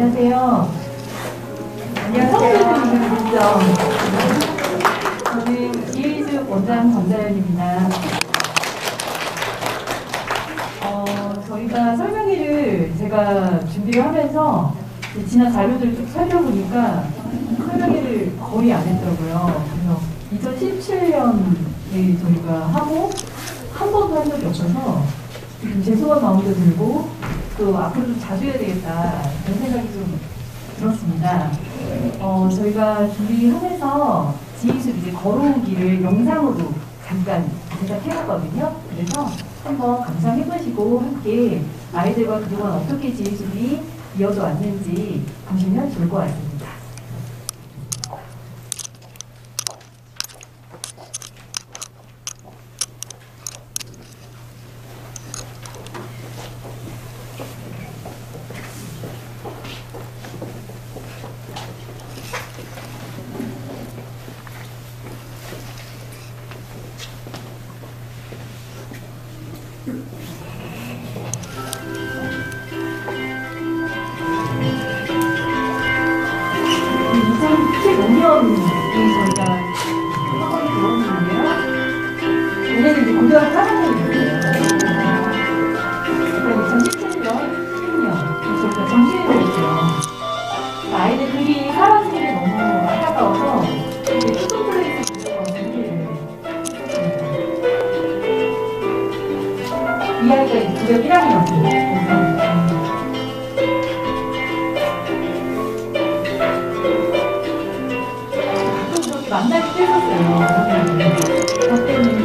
안녕하세요. 처음 뵙는 분이죠. 저는 이의숙 원장 전자연입니다. 저희가 설명회를 제가 준비를 하면서 지난 자료들을 쭉 살펴보니까 설명회를 거의 안 했더라고요. 그래서 2017년에 저희가 하고 한 번도 한 적이 없어서 좀 죄송한 마음도 들고 또 앞으로 좀 자주 해야 되겠다 이런 생각이 좀 들었습니다. 저희가 준비하면서 지휘수 이제 걸어오기를 영상으로 잠깐 제작해봤거든요. 그래서 한번 감상해보시고 함께 아이들과 그동안 어떻게 지휘수이 이어져 왔는지 보시면 좋을 것 같습니다. 아이들 글이 사라지는 게 너무 안타까워서 투썸플레이스 이 아이가 이제 구력 1학년이에요. 가끔 그렇게 만나기 했었어요. 저 때문에.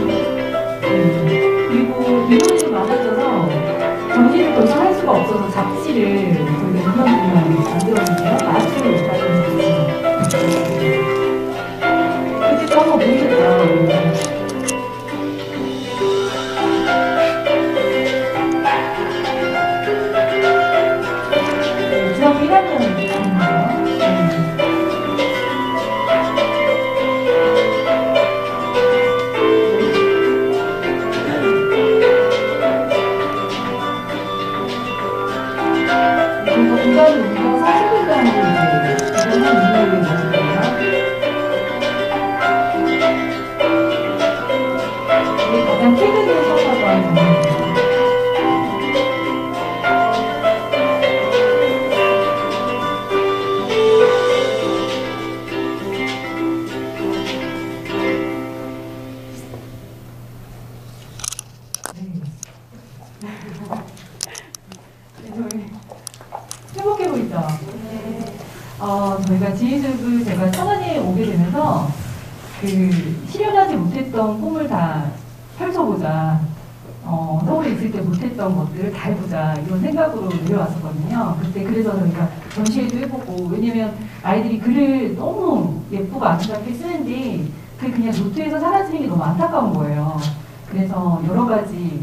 그리고 인원이 많아져서 정신을 더 이상 할 수가 없어서 잡지를 저희가 2년 동안 만들었는데요. 마술을 가지고 그때 저 한번 보셨죠? 중학교 1학년이거든요. 공간을 우리가 사실관계로 이제 구분한 이유를 모습이에요. 이게 가장 최근에 서사가 정리입니다. 행복해 보이죠? 저희가 지휘숙을 제가 천안에 오게 되면서 실현하지 못했던 꿈을 다 펼쳐보자. 서울에 있을 때 못했던 것들을 다 해보자. 이런 생각으로 내려왔었거든요. 그래서 저희가 전시회도 해보고, 왜냐면 아이들이 글을 너무 예쁘고 아름답게 쓰는데 그게 그냥 노트에서 사라지는 게 너무 안타까운 거예요. 그래서 여러 가지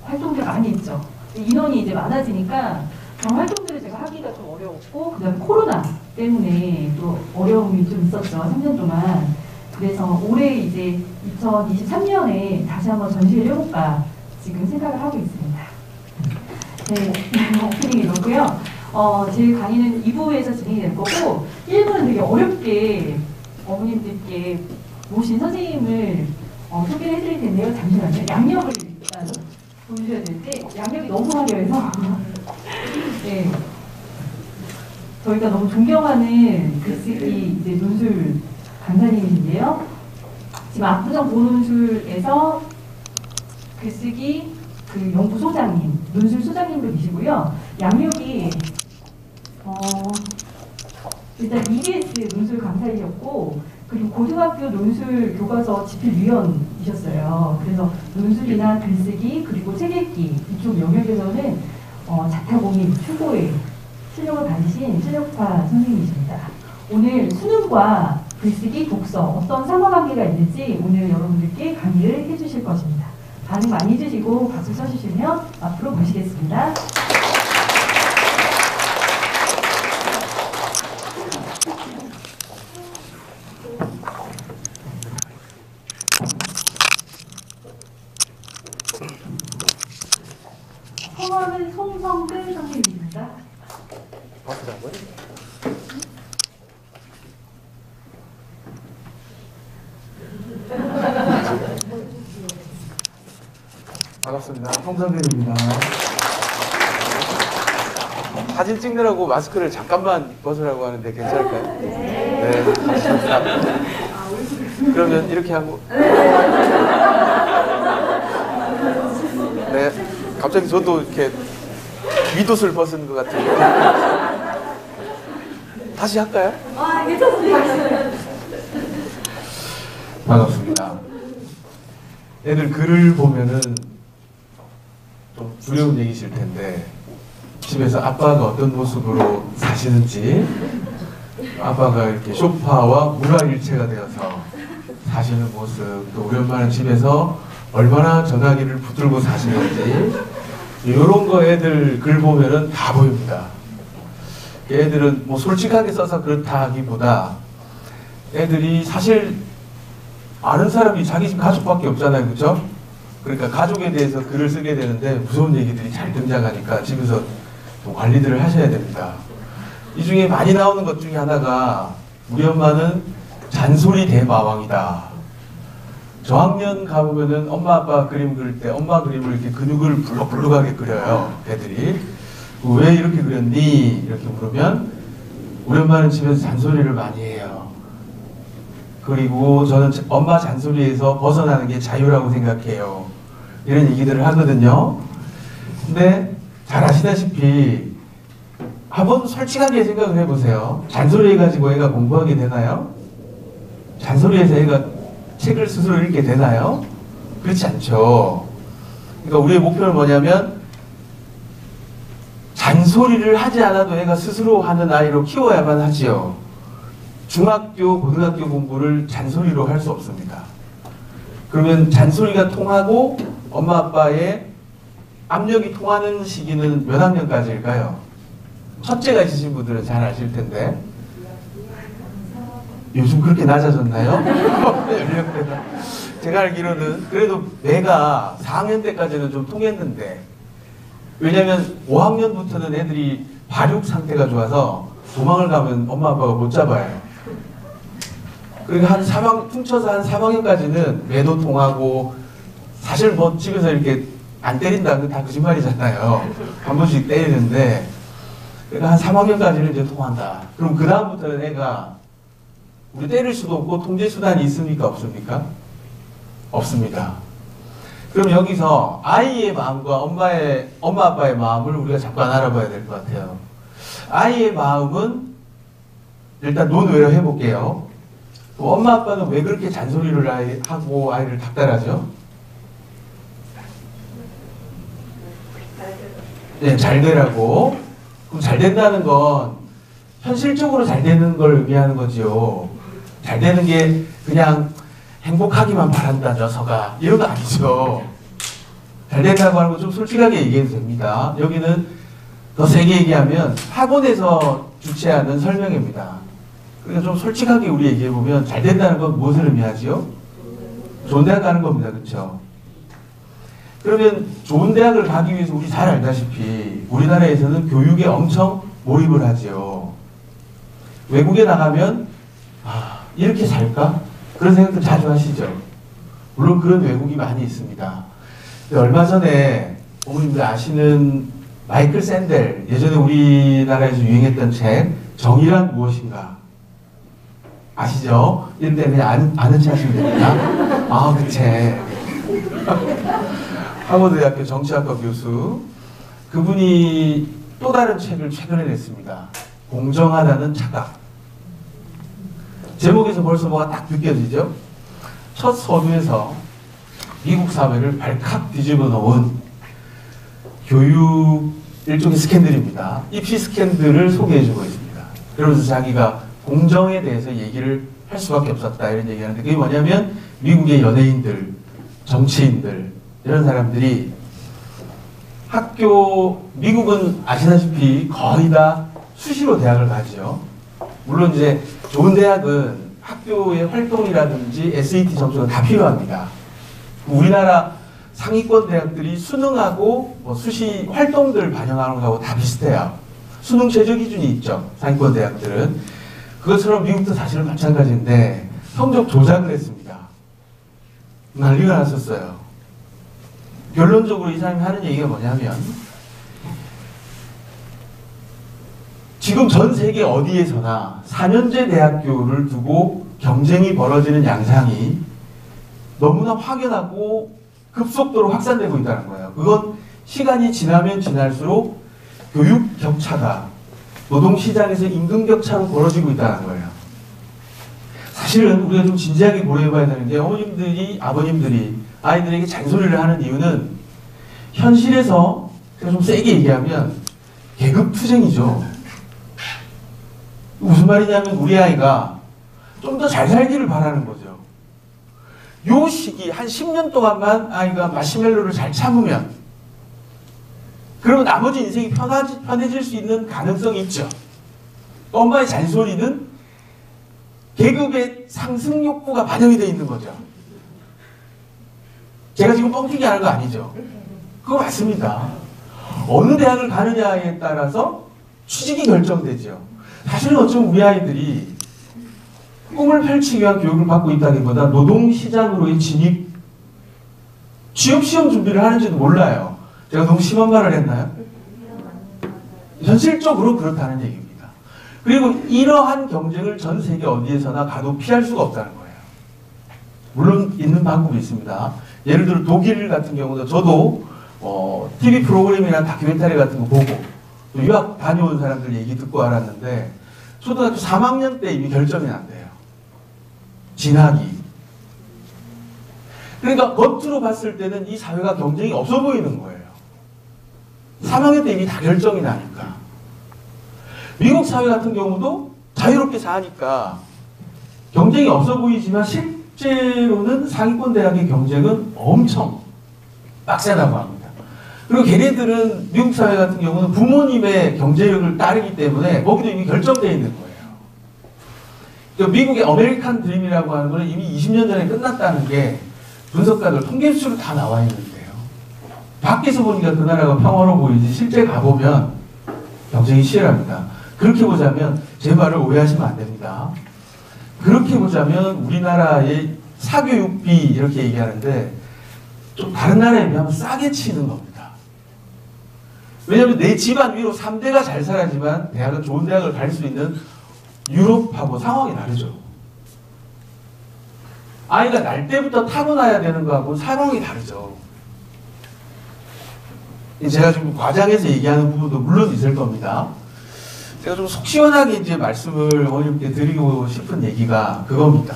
활동들을 많이 했죠. 인원이 이제 많아지니까 그런 활동들을 제가 하기가 좀 어려웠고, 그 다음에 코로나 때문에 또 어려움이 좀 있었죠. 3년 동안. 그래서 올해 이제 2023년에 다시 한번 전시를 해볼까 지금 생각을 하고 있습니다. 네, 오프닝이 이렇고요. 제 강의는 2부에서 진행이 될 거고, 1부는 되게 어렵게 어머님들께 모신 선생님을 소개를 해드릴 텐데요. 잠시만요. 양력을 일단 보여줘야 되는데 양력이 너무 화려해서 네, 저희가 너무 존경하는 글쓰기 이제 논술 강사님이신데요. 지금 압구정 보논술에서 글쓰기 연구소장님, 논술 소장님도 계시고요. 양력이 일단 EBS 논술 강사이셨고, 그리고 고등학교 논술 교과서 집필위원이셨어요. 그래서 논술이나 글쓰기 그리고 책 읽기 이쪽 영역에서는 자타공인 최고의 실력을 가지신 실력파 선생님이십니다. 오늘 수능과 글쓰기, 독서 어떤 상호관계가 있는지 오늘 여러분들께 강의를 해주실 것입니다. 반응 많이 해주시고 박수 쳐주시면 앞으로 모시겠습니다. 성함은 송성근 선생님입니다. 반갑습니다. 홍성근입니다. 사진 찍느라고 마스크를 잠깐만 벗으라고 하는데 괜찮을까요? 네, 감사합니다. 그러면 이렇게 하고. 네, 갑자기 저도 이렇게 윗옷을 벗은 것 같은데. 다시 할까요? 괜찮습니다. 반갑습니다. 애들 글을 보면은 좀 두려운 얘기실 텐데, 집에서 아빠가 어떤 모습으로 사시는지, 아빠가 이렇게 소파와 문화일체가 되어서 사시는 모습, 또 우리 엄마는 집에서 얼마나 전화기를 붙들고 사시는지, 이런 거 애들 글 보면은 다 보입니다. 애들은 뭐 솔직하게 써서 그렇다 하기보다, 애들이 사실 아는 사람이 자기 집 가족밖에 없잖아요, 그렇죠? 그러니까 가족에 대해서 글을 쓰게 되는데 무서운 얘기들이 잘 등장하니까 집에서 좀 관리들을 하셔야 됩니다. 이 중에 많이 나오는 것 중에 하나가, 우리 엄마는 잔소리 대마왕이다. 저학년 가보면은 엄마 아빠 그림 그릴 때 엄마 그림을 이렇게 근육을 불룩불룩하게 그려요, 애들이. 왜 이렇게 그렸니? 이렇게 물으면 우리 엄마는 집에서 잔소리를 많이 해요. 그리고 저는 엄마 잔소리에서 벗어나는 게 자유라고 생각해요. 이런 얘기들을 하거든요. 근데 잘 아시다시피 한번 솔직하게 생각을 해보세요. 잔소리 가지고 애가 공부하게 되나요? 잔소리에서 애가 책을 스스로 읽게 되나요? 그렇지 않죠. 그러니까 우리의 목표는 뭐냐면, 잔소리를 하지 않아도 애가 스스로 하는 아이로 키워야만 하지요. 중학교, 고등학교 공부를 잔소리로 할 수 없습니다. 그러면 잔소리가 통하고 엄마 아빠의 압력이 통하는 시기는 몇 학년까지일까요? 첫째가 있으신 분들은 잘 아실 텐데. 요즘 그렇게 낮아졌나요? 연령대가. 제가 알기로는 그래도 내가 4학년 때까지는 좀 통했는데, 왜냐면 5학년부터는 애들이 발육 상태가 좋아서 도망을 가면 엄마 아빠가 못 잡아요. 그러니까 한 3학, 퉁쳐서 한 3학년까지는 매도 통하고, 사실 뭐 집에서 이렇게 안 때린다는 건 다 거짓말이잖아요. 한 번씩 때리는데, 그러니까 한 3학년까지는 이제 통한다. 그럼 그 다음부터는 애가, 우리 때릴 수도 없고 통제 수단이 있습니까? 없습니까? 없습니다. 그럼 여기서 아이의 마음과 엄마 아빠의 마음을 우리가 잠깐 알아봐야 될 것 같아요. 아이의 마음은 일단 논외로 해볼게요. 엄마 아빠는 왜 그렇게 잔소리를 하고 아이를 닥달하죠? 네, 잘 되라고. 그럼 잘 된다는 건 현실적으로 잘 되는 걸 의미하는 거지요. 잘 되는 게 그냥 행복하기만 바란다, 녀석아. 이런 거 아니죠. 잘 된다고 하는 건 좀 솔직하게 얘기해도 됩니다. 여기는 더 세게 얘기하면 학원에서 주최하는 설명회입니다. 그러니까 좀 솔직하게 우리 얘기해보면, 잘 된다는 건 무엇을 의미하지요? 좋은 대학 가는 겁니다. 그렇죠? 그러면 좋은 대학을 가기 위해서 우리 잘 알다시피 우리나라에서는 교육에 엄청 몰입을 하지요. 외국에 나가면 이렇게 살까? 그런 생각도 자주 하시죠. 물론 그런 외국이 많이 있습니다. 근데 얼마 전에 어머님들 아시는 마이클 샌델, 예전에 우리나라에서 유행했던 책 정의란 무엇인가 아시죠? 이런데 그냥 아는 체 하시면 됩니다. 그 책. 하버드대학교 정치학과 교수, 그분이 또 다른 책을 최근에 냈습니다. 공정하다는 착각. 제목에서 벌써 뭐가 딱 느껴지죠? 첫 서두에서 미국 사회를 발칵 뒤집어 놓은 교육 일종의 스캔들입니다. 입시 스캔들을 소개해주고 있습니다. 그러면서 자기가 공정에 대해서 얘기를 할 수밖에 없었다, 이런 얘기하는데, 그게 뭐냐면 미국의 연예인들, 정치인들, 이런 사람들이 미국은 아시다시피 거의 다 수시로 대학을 가죠. 물론 이제 좋은 대학은 학교의 활동이라든지 SAT 점수가 다 필요합니다. 우리나라 상위권 대학들이 수능하고 수시 활동들 반영하는 거하고 다 비슷해요. 수능 최저 기준이 있죠, 상위권 대학들은. 그것처럼 미국도 사실은 마찬가지인데 성적 조작을 했습니다. 난리가 났었어요. 결론적으로 이 사람이 하는 얘기가 뭐냐면 지금 전 세계 어디에서나 4년제 대학교를 두고 경쟁이 벌어지는 양상이 너무나 확연하고 급속도로 확산되고 있다는 거예요. 그건 시간이 지나면 지날수록 교육 격차가 노동시장에서 임금 격차로 벌어지고 있다는 거예요. 사실은 우리가 좀 진지하게 고려해봐야 되는 게 어머님들이, 아버님들이 아이들에게 잔소리를 하는 이유는 현실에서 제가 좀 세게 얘기하면 계급투쟁이죠. 무슨 말이냐면 우리 아이가 좀 더 잘 살기를 바라는 거죠. 요 시기 한 10년 동안만 아이가 마시멜로를 잘 참으면 그러면 나머지 인생이 편해질 수 있는 가능성이 있죠. 엄마의 잔소리는 계급의 상승 욕구가 반영이 되어 있는 거죠. 제가 지금 뻥튀기 하는 거 아니죠. 그거 맞습니다. 어느 대학을 가느냐에 따라서 취직이 결정되죠. 사실은 어쩌면 우리 아이들이 꿈을 펼치기 위한 교육을 받고 있다기보다 노동시장으로의 진입, 취업시험 준비를 하는지도 몰라요. 제가 너무 심한 말을 했나요? 현실적으로 그렇다는 얘기입니다. 그리고 이러한 경쟁을 전 세계 어디에서나 가도 피할 수가 없다는 거예요. 물론 있는 방법이 있습니다. 예를 들어 독일 같은 경우도 저도 TV 프로그램이나 다큐멘터리 같은 거 보고 또 유학 다녀온 사람들 얘기 듣고 알았는데 초등학교 3학년 때 이미 결정이 난대요. 진학이. 그러니까 겉으로 봤을 때는 이 사회가 경쟁이 없어 보이는 거예요. 3학년 때 이미 다 결정이 나니까. 미국 사회 같은 경우도 자유롭게 사니까 경쟁이 없어 보이지만 실제로는 상위권 대학의 경쟁은 엄청 빡세다고 합니다. 그리고 걔네들은 미국 사회 같은 경우는 부모님의 경제력을 따르기 때문에 거기도 이미 결정되어 있는 거예요. 미국의 아메리칸 드림이라고 하는 거는 이미 20년 전에 끝났다는 게 분석가들 통계 수치로 다 나와 있는데요. 밖에서 보니까 그 나라가 평화로워 보이지 실제 가보면 경쟁이 치열합니다. 그렇게 보자면 제 말을 오해하시면 안 됩니다. 그렇게 보자면 우리나라의 사교육비 이렇게 얘기하는데 좀 다른 나라에 비하면 싸게 치는 겁니다. 왜냐하면 내 집안 위로 3대가 잘 살아야지만 대학은 좋은 대학을 갈 수 있는 유럽하고 상황이 다르죠. 아이가 날 때부터 타고나야 되는 거하고 상황이 다르죠. 제가 좀 과장해서 얘기하는 부분도 물론 있을 겁니다. 제가 좀 속 시원하게 이제 말씀을 어머님께 드리고 싶은 얘기가 그겁니다.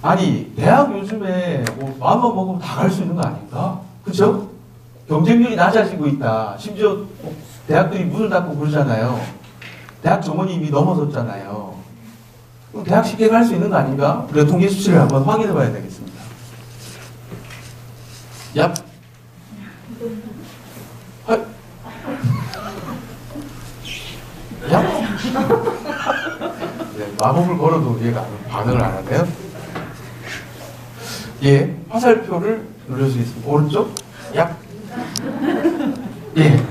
아니, 대학 요즘에 뭐 마음만 먹으면 다 갈 수 있는 거 아닌가? 그쵸? 경쟁률이 낮아지고 있다. 심지어 대학들이 문을 닫고 그러잖아요. 대학 정원이 이미 넘어섰잖아요. 그럼 대학 쉽게 갈 수 있는 거 아닌가? 우리가 통계 수치를 한번 확인해 봐야 되겠습니다. 야. 야. 네, 마법을 걸어도 얘가 반응을 안 하네요. 예, 화살표를 눌러주겠습니다. 오른쪽. 야. 예.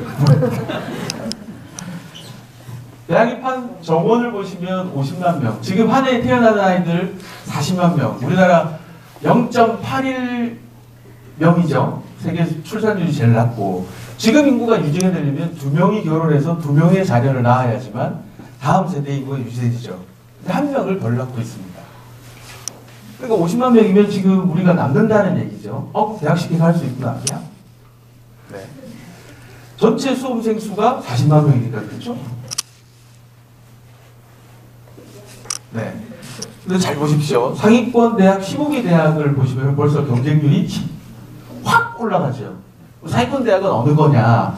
대학 입학 정원을 보시면 50만 명. 지금 한 해에 태어난 아이들 40만 명. 우리나라 0.81명이죠. 세계 출산율이 제일 낮고. 지금 인구가 유지가 되려면 2명이 결혼해서 2명의 자녀를 낳아야지만 다음 세대 인구가 유지되죠. 근데 1명을 덜 낳고 있습니다. 그러니까 50만 명이면 지금 우리가 남는다는 얘기죠. 대학 쉽게 갈 수 있구나. 야. 네. 전체 수험생 수가 40만 명이니까 그렇죠? 네. 근데 잘 보십시오. 상위권 대학 15개 대학을 보시면 벌써 경쟁률이 확 올라가죠. 상위권 대학은 어느 거냐?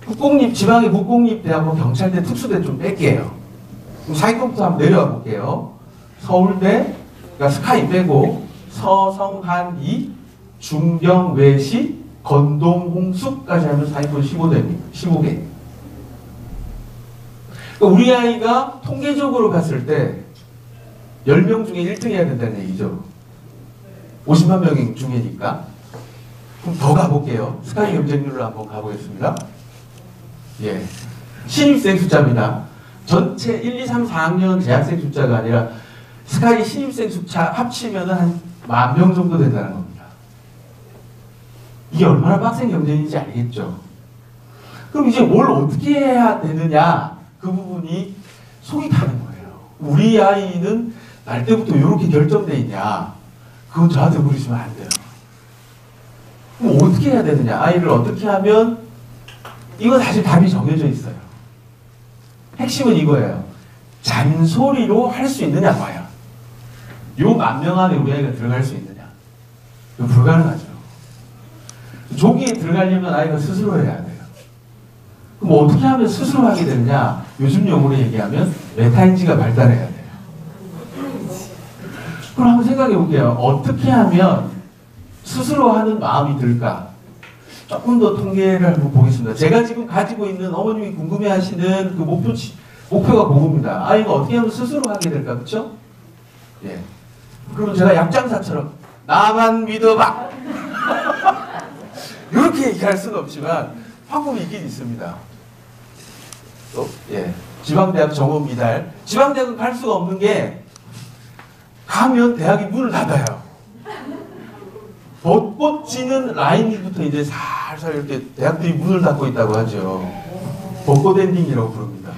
국공립, 지방의 국공립대하고 경찰대, 특수대 좀 뺄게요. 그럼 상위권부터 한번 내려가 볼게요. 서울대, 그러니까 스카이 빼고 서성, 한, 이, 중경, 외시, 건동, 홍수까지 하면 상위권 15대입니다. 15개. 그러니까 우리 아이가 통계적으로 봤을 때 10명 중에 1등 해야 된다는 얘기죠. 50만 명 중에니까. 그럼 더 가볼게요. 스카이 경쟁률로 한번 가보겠습니다. 예. 신입생 숫자입니다. 전체 1, 2, 3, 4학년 재학생 숫자가 아니라 스카이 신입생 숫자 합치면 한 10,000명 정도 된다는 겁니다. 이게 얼마나 빡센 경쟁인지 알겠죠. 그럼 이제 뭘 어떻게 해야 되느냐, 그 부분이 속이 타는 거예요. 우리 아이는 날 때부터 이렇게 결정돼 있냐, 그건 저한테 물으시면 안 돼요. 그럼 어떻게 해야 되느냐, 아이를 어떻게 하면, 이건 사실 답이 정해져 있어요. 핵심은 이거예요. 잔소리로 할 수 있느냐 봐요. 요 10,000명 안에 우리 아이가 들어갈 수 있느냐, 이거 불가능하죠. 조기에 들어가려면 아이가 스스로 해야 돼요. 그럼 어떻게 하면 스스로 하게 되느냐, 요즘 용어로 얘기하면 메타인지가 발달해야 돼요. 그럼 한번 생각해 볼게요. 어떻게 하면 스스로 하는 마음이 들까? 조금 더 통계를 한번 보겠습니다. 제가 지금 가지고 있는, 어머님이 궁금해하시는 그 목표가 그겁니다. 아이가 어떻게 하면 스스로 하게 될까, 그렇죠? 예. 그러면 제가 약장사처럼 나만 믿어봐 이렇게 얘기할 수는 없지만 방법이 있긴 있습니다. 또 예, 지방대학 정원 미달. 지방대학은 갈 수가 없는 게, 가면 대학이 문을 닫아요. 벚꽃 지는 라인부터 이제 살살 이렇게 대학들이 문을 닫고 있다고 하죠. 벚꽃 엔딩이라고 부릅니다.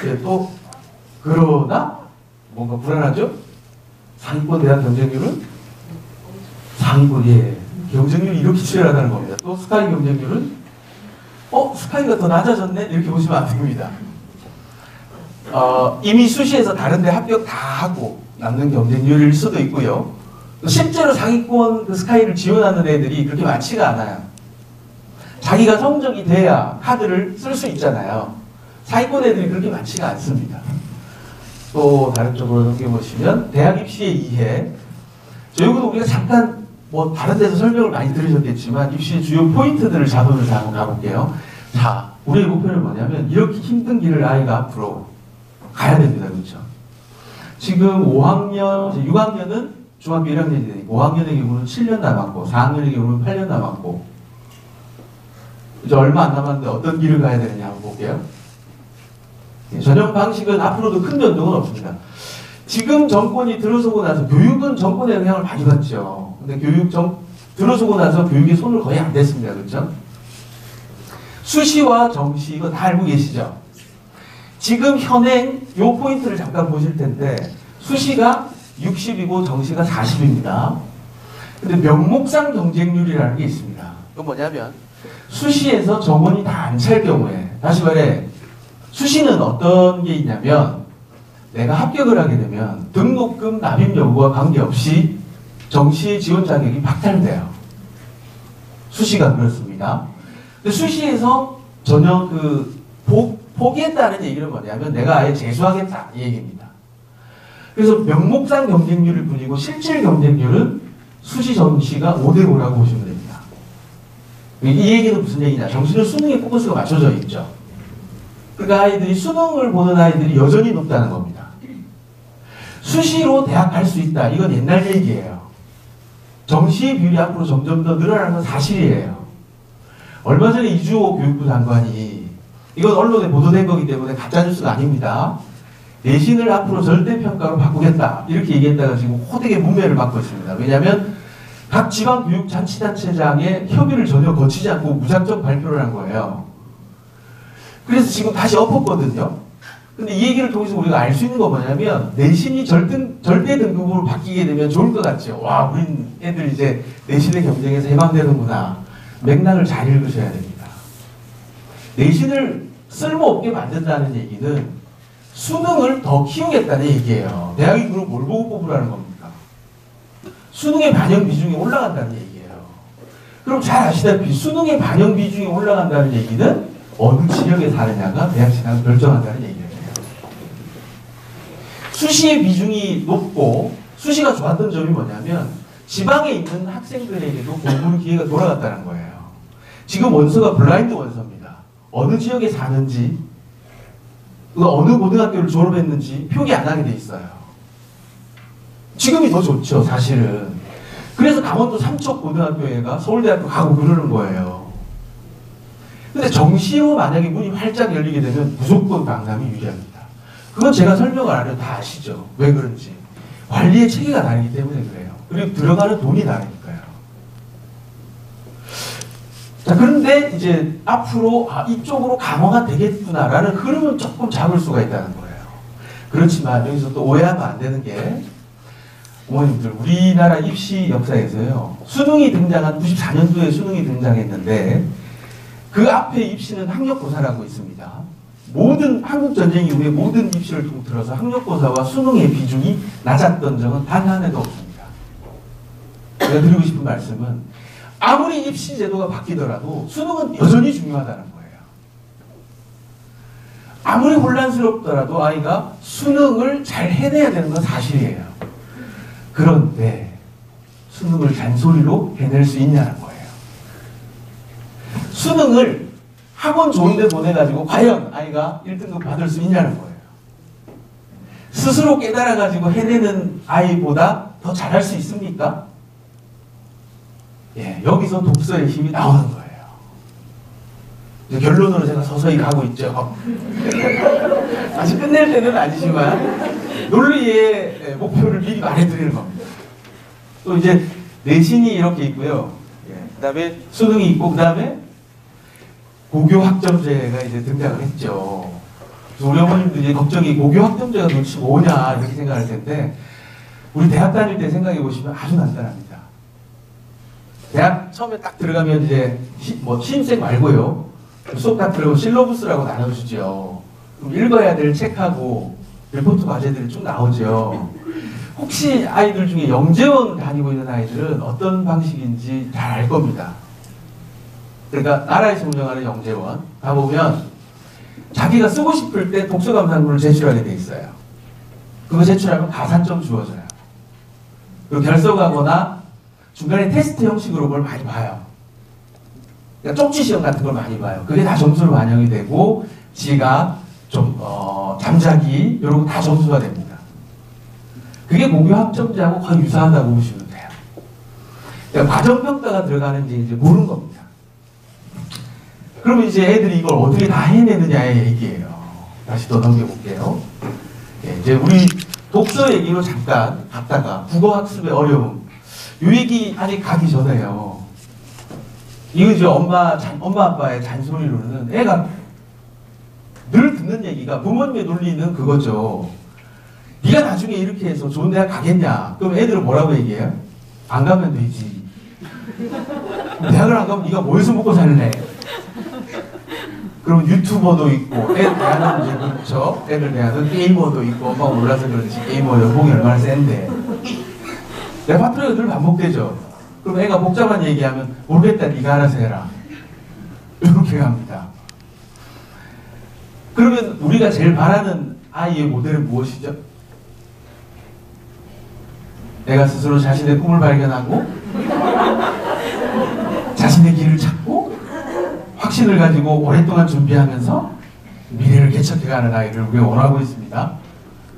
예, 또 그러나 뭔가 불안하죠? 상위권 대학 경쟁률은? 상위권, 예, 경쟁률이 이렇게 치열하다는 겁니다. 또 스카이 경쟁률은? 스카이가 더 낮아졌네? 이렇게 보시면 안 됩니다. 이미 수시에서 다른 데 합격 다 하고 남는 경쟁률일 수도 있고요. 실제로 상위권 그 스카이를 지원하는 애들이 그렇게 많지가 않아요. 자기가 성적이 돼야 카드를 쓸 수 있잖아요. 상위권 애들이 그렇게 많지가 않습니다. 또 다른 쪽으로 넘겨보시면 대학 입시의 이해. 여기도 우리가 잠깐 뭐 다른 데서 설명을 많이 들으셨겠지만 입시의 주요 포인트들을 잡으면서 한번 가볼게요. 자, 우리의 목표는 뭐냐면 이렇게 힘든 길을 아이가 앞으로 가야 됩니다. 그렇죠? 지금 5학년, 6학년은 중학교 1학년이 되니까 5학년의 경우는 7년 남았고 4학년의 경우는 8년 남았고, 이제 얼마 안 남았는데 어떤 길을 가야 되느냐 한번 볼게요. 전형 방식은 앞으로도 큰 변동은 없습니다. 지금 정권이 들어서고 나서 교육은 정권의 영향을 많이 받죠. 근데 들어서고 나서 교육에 손을 거의 안 댔습니다. 그렇죠? 수시와 정시 이거 다 알고 계시죠? 지금 현행 요 포인트를 잠깐 보실 텐데, 수시가 60이고 정시가 40입니다. 근데 명목상 경쟁률이라는 게 있습니다. 그건 뭐냐면 수시에서 정원이 다 안 찰 경우에, 다시 말해 수시는 어떤 게 있냐면, 내가 합격을 하게 되면 등록금 납입 여부와 관계없이 정시 지원 자격이 박탈돼요. 수시가 그렇습니다. 근데 수시에서 전혀 포기했다는 얘기는 뭐냐면 내가 아예 재수하겠다 이 얘기입니다. 그래서 명목상 경쟁률을 뿐이고 실질 경쟁률은 수시 정시가 5대5라고 보시면 됩니다. 이 얘기는 무슨 얘기냐? 정시는 수능에 포커스가 맞춰져 있죠. 그러니까 아이들이 수능을 보는 아이들이 여전히 높다는 겁니다. 수시로 대학 갈 수 있다. 이건 옛날 얘기예요. 정시의 비율이 앞으로 점점 더 늘어나는 건 사실이에요. 얼마 전에 이주호 교육부 장관이, 이건 언론에 보도된 거기 때문에 가짜뉴스가 아닙니다. 내신을 앞으로 절대평가로 바꾸겠다. 이렇게 얘기했다가 지금 호되게 문매를 받고 있습니다. 왜냐하면 각 지방교육자치단체장의 협의를 전혀 거치지 않고 무작정 발표를 한 거예요. 그래서 지금 다시 엎었거든요. 근데 이 얘기를 통해서 우리가 알 수 있는 거 뭐냐면, 내신이 절대 등급으로 바뀌게 되면 좋을 것 같죠. 와, 우린 애들 이제 내신의 경쟁에서 해방되는구나. 맥락을 잘 읽으셔야 됩니다. 내신을 쓸모없게 만든다는 얘기는 수능을 더 키우겠다는 얘기예요. 대학이 그럼 뭘 보고 뽑으라는 겁니까? 수능의 반영 비중이 올라간다는 얘기예요. 그럼 잘 아시다시피 수능의 반영 비중이 올라간다는 얘기는 어느 지역에 사느냐가 대학 진학을 결정한다는 얘기예요. 수시의 비중이 높고 수시가 좋았던 점이 뭐냐면 지방에 있는 학생들에게도 공부 기회가 돌아갔다는 거예요. 지금 원서가 블라인드 원서입니다. 어느 지역에 사는지, 어느 고등학교를 졸업했는지 표기 안 하게 돼 있어요. 지금이 더 좋죠, 사실은. 그래서 강원도 삼척고등학교에가 서울대학교 가고 그러는 거예요. 근데 정시로 만약에 문이 활짝 열리게 되면 무조건 강남이 유리합니다. 그건 제가 설명을 안 해도 다 아시죠? 왜 그런지. 관리의 체계가 다르기 때문에 그래요. 그리고 들어가는 돈이 다르니까요. 자, 그런데 이제 앞으로 이쪽으로 강화가 되겠구나라는 흐름은 조금 잡을 수가 있다는 거예요. 그렇지만 여기서 또 오해하면 안 되는 게 어머님들 우리나라 입시 역사에서요. 수능이 등장한 94년도에 수능이 등장했는데 그 앞에 입시는 학력고사라고 있습니다. 모든 한국 전쟁 이후에 모든 입시를 통틀어서 학력고사와 수능의 비중이 낮았던 적은 단 한 해도 없습니다. 제가 드리고 싶은 말씀은 아무리 입시 제도가 바뀌더라도 수능은 여전히 중요하다는 거예요. 아무리 혼란스럽더라도 아이가 수능을 잘 해내야 되는 건 사실이에요. 그런데 수능을 잔소리로 해낼 수 있냐는 거예요. 수능을 학원 좋은 데 보내가지고 과연 아이가 1등급 받을 수 있냐는 거예요. 스스로 깨달아가지고 해내는 아이보다 더 잘할 수 있습니까? 예, 여기서 독서의 힘이 나오는 거예요. 이제 결론으로 제가 서서히 가고 있죠. 아직 끝낼 때는 아니지만 논리의 목표를 미리 말해드리는 겁니다. 또 이제 내신이 이렇게 있고요. 그 다음에 수능이 있고 그 다음에 고교 학점제가 이제 등장을 했죠. 그래서 우리 어머님들이 걱정이 고교 학점제가 도대체 뭐냐 이렇게 생각할 텐데 우리 대학 다닐 때 생각해 보시면 아주 간단합니다. 대학 처음에 딱 들어가면 이제 신입생 말고요. 수업 딱 들어가면 실러부스라고 나눠주죠. 그럼 읽어야 될 책하고 레포트 과제들이 쭉 나오죠. 혹시 아이들 중에 영재원 다니고 있는 아이들은 어떤 방식인지 잘 알 겁니다. 그러니까 나라에서 운영하는 영재원 가보면 자기가 쓰고 싶을 때 독서감상문을 제출하게 돼 있어요. 그거 제출하면 가산점 주어져요. 그리고 결석하거나 중간에 테스트 형식으로 뭘 많이 봐요. 그러니까 쪽지 시험 같은 걸 많이 봐요. 그게 다 점수로 반영이 되고 지각, 잠자기 이런 거 다 점수가 됩니다. 그게 고교 학점제하고 거의 유사하다고 보시면 돼요. 그러니까 과정평가가 들어가는지 이제 모르는 겁니다. 그러면 이제 애들이 이걸 어떻게 다 해내느냐의 얘기예요. 다시 또 넘겨볼게요. 예, 이제 우리 독서 얘기로 잠깐 갔다가 국어학습의 어려움. 이 얘기 아직 가기 전에요. 이거 이제 엄마 아빠의 잔소리로는 애가 늘 듣는 얘기가 부모님의 논리는 그거죠. 네가 나중에 이렇게 해서 좋은 대학 가겠냐? 그럼 애들은 뭐라고 얘기해요? 안 가면 되지. 대학을 안 가면 네가 뭐해서 먹고 살래? 그럼 유튜버도 있고 애들 대하는 이제 그렇죠. 애들 대하는 게이머도 있고 엄마가 몰라서 그런지 게이머 연봉이 얼마나 센데 레파토리가 늘 반복되죠. 그럼 애가 복잡한 얘기하면 모르겠다 네가 알아서 해라. 이렇게 합니다. 그러면 우리가 제일 바라는 아이의 모델은 무엇이죠? 애가 스스로 자신의 꿈을 발견하고 자신의 길을 찾고 확신을 가지고 오랫동안 준비하면서 미래를 개척해가는 아이를 우리가 원하고 있습니다.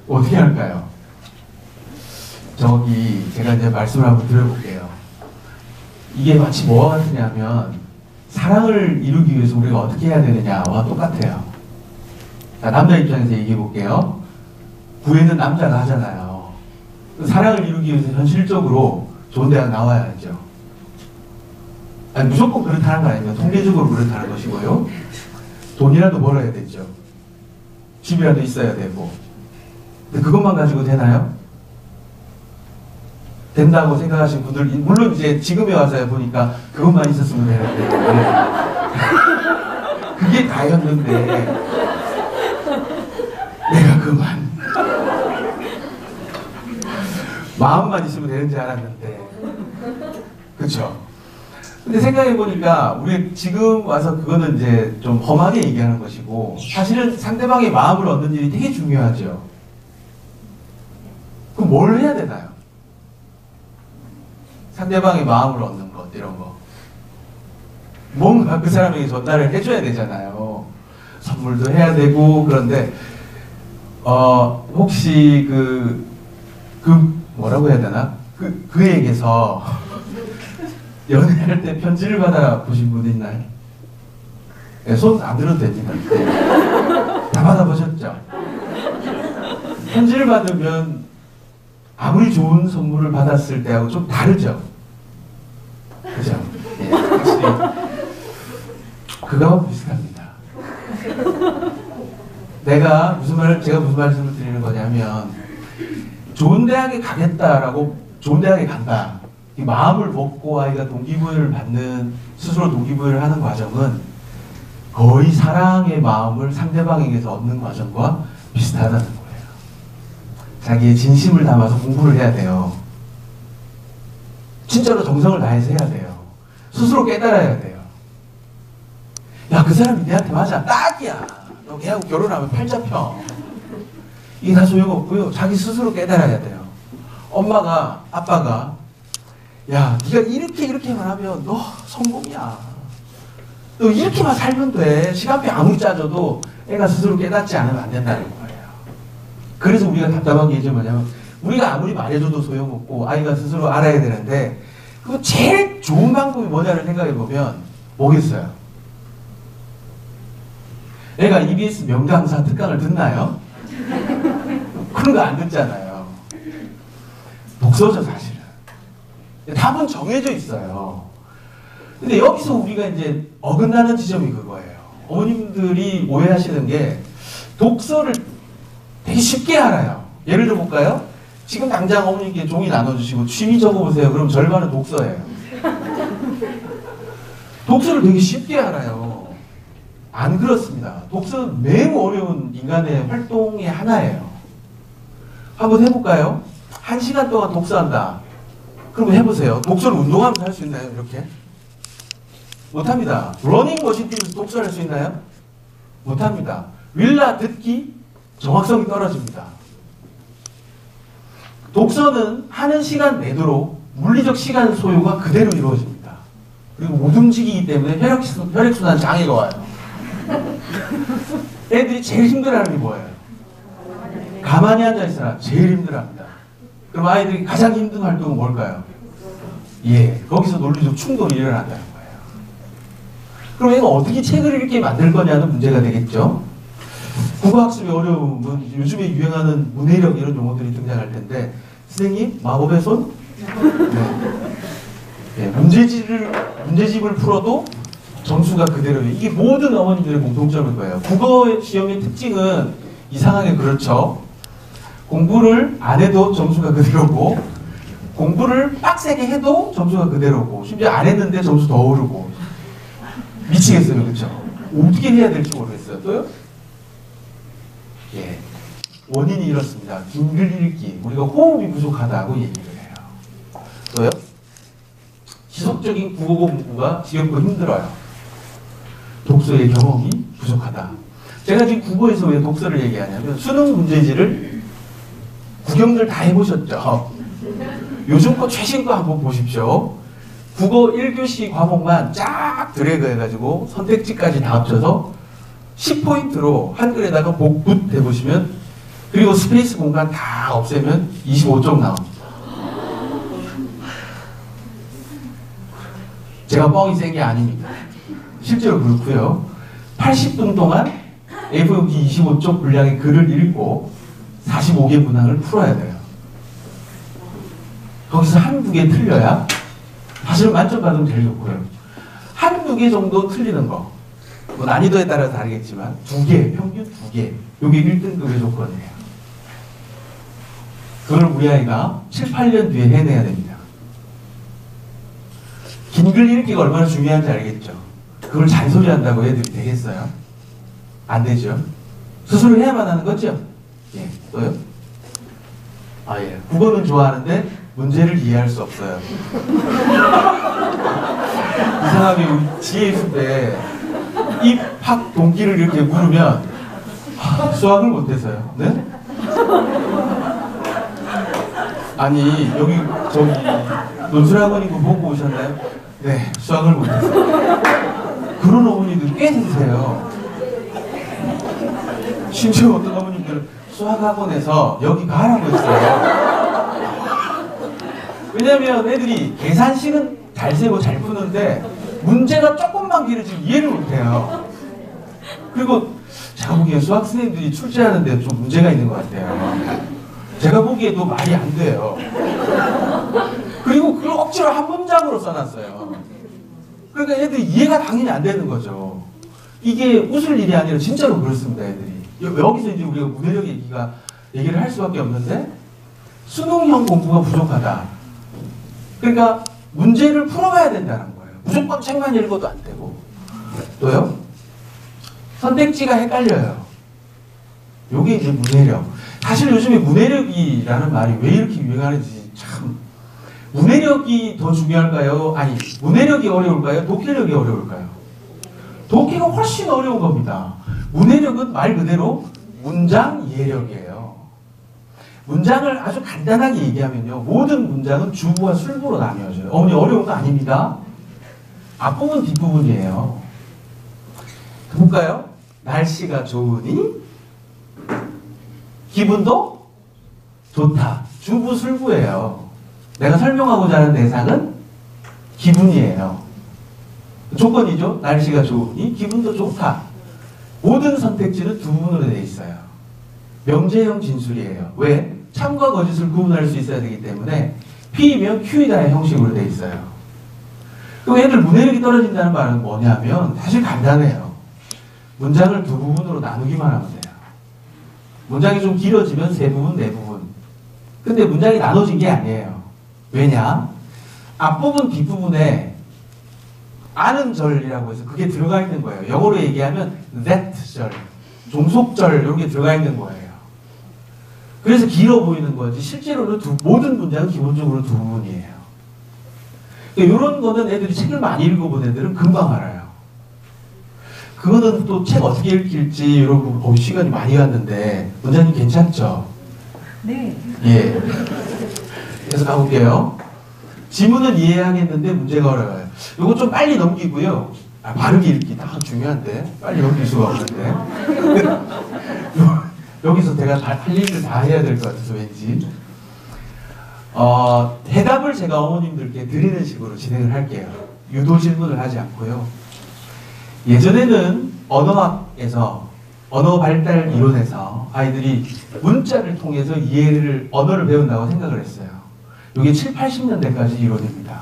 어떻게 할까요? 저기 제가 이제 말씀을 한번 드려볼게요. 이게 마치 뭐와 같으냐면 사랑을 이루기 위해서 우리가 어떻게 해야 되느냐와 똑같아요. 자, 남자 입장에서 얘기해 볼게요. 구애는 남자가 하잖아요. 사랑을 이루기 위해서 현실적으로 좋은 대학 나와야죠. 아니, 무조건 그렇다는 거 아닙니다. 통계적으로 그렇다는 것이고요. 돈이라도 벌어야 되죠. 집이라도 있어야 되고. 근데 그것만 가지고 되나요? 된다고 생각하시는 분들, 물론 이제 지금에 와서 보니까 그것만 있었으면 되는데 그게 다였는데 내가 그만 마음만 있으면 되는 줄 알았는데, 그쵸? 근데 생각해보니까 우리 지금 와서 그거는 이제 좀 험하게 얘기하는 것이고 사실은 상대방의 마음을 얻는 일이 되게 중요하죠. 그럼 뭘 해야 되나요? 상대방의 마음을 얻는 것, 이런 거. 뭔가 그 사람에게 전달을 해줘야 되잖아요. 선물도 해야 되고. 그런데 혹시 뭐라고 해야 되나? 그에게서 연애할 때 편지를 받아 보신 분 있나요? 네, 손 안 들어도 됩니다. 네. 다 받아보셨죠? 편지를 받으면 아무리 좋은 선물을 받았을 때하고 좀 다르죠? 그죠? 예, 확실히 그거와 비슷합니다. 제가 무슨 말씀을 드리는 거냐면, 좋은 대학에 가겠다라고, 좋은 대학에 간다. 이 마음을 먹고 아이가 스스로 동기부여를 하는 과정은 거의 사랑의 마음을 상대방에게서 얻는 과정과 비슷하다는 거예요. 자기의 진심을 담아서 공부를 해야 돼요. 진짜로 정성을 다해서 해야 돼요. 스스로 깨달아야 돼요. 야, 그 사람이 내한테 맞아. 딱이야. 너 걔하고 결혼하면 팔 잡혀. 이게 다 소용없고요. 자기 스스로 깨달아야 돼요. 엄마가, 아빠가, 야, 네가 이렇게만 하면 너 성공이야. 너 이렇게만 살면 돼. 시간표 아무리 짜줘도 애가 스스로 깨닫지 않으면 안 된다는 거예요. 그래서 우리가 답답한 게 이제 뭐냐면, 우리가 아무리 말해줘도 소용없고 아이가 스스로 알아야 되는데, 그 제일 좋은 방법이 뭐냐를 생각해 보면 뭐겠어요? 애가 EBS 명강사 특강을 듣나요? 그런 거 안 듣잖아요. 독서죠, 사실은. 답은 정해져 있어요. 근데 여기서 우리가 이제 어긋나는 지점이 그거예요. 어머님들이 오해하시는 게 독서를 되게 쉽게 알아요. 예를 들어 볼까요? 지금 당장 어머님께 종이 나눠주시고 취미 적어보세요. 그럼 절반은 독서예요. 독서를 되게 쉽게 알아요. 안 그렇습니다. 독서는 매우 어려운 인간의 활동의 하나예요. 한번 해볼까요? 1시간 동안 독서한다. 그러면 해보세요. 독서를 운동하면서 할 수 있나요? 이렇게? 못합니다. 러닝머신 뛰면서 독서를 할 수 있나요? 못합니다. 윌라 듣기 정확성이 떨어집니다. 독서는 하는 시간 내도록 물리적 시간 소요가 그대로 이루어집니다. 그리고 못 움직이기 때문에 혈액순환 장애가 와요. 애들이 제일 힘들어하는 게 뭐예요? 가만히 앉아있으라 제일 힘들어합니다. 그럼 아이들이 가장 힘든 활동은 뭘까요? 예, 거기서 논리적 충돌이 일어난다는 거예요. 그럼 얘가 어떻게 책을 읽게 만들 거냐는 문제가 되겠죠. 국어학습의 어려움은 요즘에 유행하는 문해력 이런 용어들이 등장할 텐데, 선생님 마법의 손? 네. 문제집을 풀어도 점수가 그대로예요. 이게 모든 어머님들의 공통점일 거예요. 국어 시험의 특징은 이상하게 그렇죠. 공부를 안 해도 점수가 그대로고, 공부를 빡세게 해도 점수가 그대로고, 심지어 안 했는데 점수 더 오르고. 미치겠어요, 그렇죠? 어떻게 해야 될지 모르겠어요. 또요? 예, 원인이 이렇습니다. 긴 글 읽기, 우리가 호흡이 부족하다고 얘기를 해요. 또요? 지속적인 국어 공부가 지겹고 힘들어요. 독서의 경험이 부족하다. 제가 지금 국어에서 왜 독서를 얘기하냐면, 수능 문제지를 구경들 다 해보셨죠? 요즘 거 최신 거 한번 보십시오. 국어 1교시 과목만 쫙 드래그 해가지고 선택지까지 다 합쳐서 10포인트로 한글에다가 복붙 해보시면, 그리고 스페이스 공간 다 없애면 25점 나옵니다. 제가 뻥이 센 게 아닙니다. 실제로 그렇고요. 80분 동안 A4용지 25쪽 분량의 글을 읽고 45개 문항을 풀어야 돼요. 거기서 한두 개 틀려야 사실 만점 받으면 제일 좋고요. 한두 개 정도 틀리는 거, 뭐 난이도에 따라 다르겠지만 2개, 평균 2개, 요게 1등급의 조건이에요. 그걸 우리 아이가 7, 8년 뒤에 해내야 됩니다. 긴 글 읽기가 얼마나 중요한지 알겠죠? 그걸 잔소리한다고 애들이 되겠어요? 안 되죠? 스스로 해야만 하는 거죠? 예, 또요? 아, 예. 국어는 좋아하는데 문제를 이해할 수 없어요. 이상하게 우리 지혜 있을 때 입학 동기를 이렇게 물으면 수학을 못해서요. 네? 아니, 여기 저기 논술학원 이거 보고 오셨나요? 네, 수학을 못해서. 그런 어머니들 꽤 계세요. 심지어 어떤 어머님들 수학학원에서 여기 가라고 했어요. 왜냐면 애들이 계산식은 잘 세고 잘 푸는데 문제가 조금만 길어지면 이해를 못해요. 그리고 제가 보기엔 수학 선생님들이 출제하는데 좀 문제가 있는 것 같아요. 제가 보기에도 말이 안 돼요. 그리고 그걸 억지로 한 문장으로 써놨어요. 그러니까 애들이 이해가 당연히 안 되는 거죠. 이게 웃을 일이 아니라 진짜로 그렇습니다, 애들이. 여기서 이제 우리가 문해력 얘기를 할 수밖에 없는데, 수능형 공부가 부족하다. 그러니까 문제를 풀어봐야 된다는 거예요. 무조건 책만 읽어도 안 되고. 또요, 선택지가 헷갈려요. 요게 이제 문해력. 사실 요즘에 문해력이라는 말이 왜 이렇게 유행하는지 참. 문해력이 더 중요할까요? 아니, 문해력이 어려울까요? 독해력이 어려울까요? 독해가 훨씬 어려운 겁니다. 문해력은 말 그대로 문장 이해력이에요. 문장을 아주 간단하게 얘기하면요, 모든 문장은 주부와 술부로 나뉘어져요. 어머니 어려운 거 아닙니다. 앞부분 뒷부분이에요. 볼까요? 날씨가 좋으니 기분도 좋다. 주부 술부예요. 내가 설명하고자 하는 대상은 기분이에요. 조건이죠. 날씨가 좋으니 기분도 좋다. 모든 선택지는 두 부분으로 되어 있어요. 명제형 진술이에요. 왜? 참과 거짓을 구분할 수 있어야 되기 때문에 P이면 Q이다의 형식으로 되어 있어요. 그럼 애들 문해력이 떨어진다는 말은 뭐냐면 사실 간단해요. 문장을 두 부분으로 나누기만 하면 돼요. 문장이 좀 길어지면 세 부분, 네 부분. 근데 문장이 나눠진 게 아니에요. 왜냐? 앞부분, 뒷부분에 아는 절이라고 해서 그게 들어가 있는 거예요. 영어로 얘기하면 that 절, 종속절 이런 게 들어가 있는 거예요. 그래서 길어 보이는 거지 실제로는 모든 문장은 기본적으로 두 부분이에요. 그러니까 이런 거는 애들이 책을 많이 읽어본 애들은 금방 알아요. 그거는 또 책 어떻게 읽힐지 여러분 시간이 많이 갔는데 원장님 괜찮죠? 네. 예. 그래서 가볼게요. 지문은 이해하겠는데 문제가 어려워요. 이거 좀 빨리 넘기고요. 바르게 읽기 다 중요한데 빨리 넘길 수가 없는데 여기서 제가 할 일을 다 해야 될 것 같아서 왠지 해답을 제가 어머님들께 드리는 식으로 진행을 할게요. 유도 질문을 하지 않고요. 예전에는 언어학에서 언어 발달 이론에서 아이들이 문자를 통해서 언어를 배운다고 생각을 했어요. 이게 7, 80년대까지 이론입니다.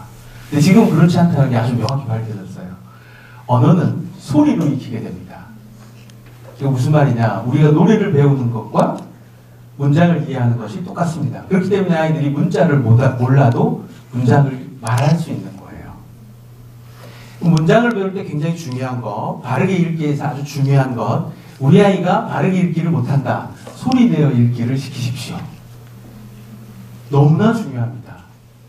근데 지금 그렇지 않다는 게 아주 명확히 밝혀졌어요. 언어는 소리로 익히게 됩니다. 이게 무슨 말이냐? 우리가 노래를 배우는 것과 문장을 이해하는 것이 똑같습니다. 그렇기 때문에 아이들이 문자를 몰라도 문장을 말할 수 있는 거예요. 문장을 배울 때 굉장히 중요한 거, 바르게 읽기에 위해서 아주 중요한 것, 우리 아이가 바르게 읽기를 못한다. 소리내어 읽기를 시키십시오. 너무나 중요합니다.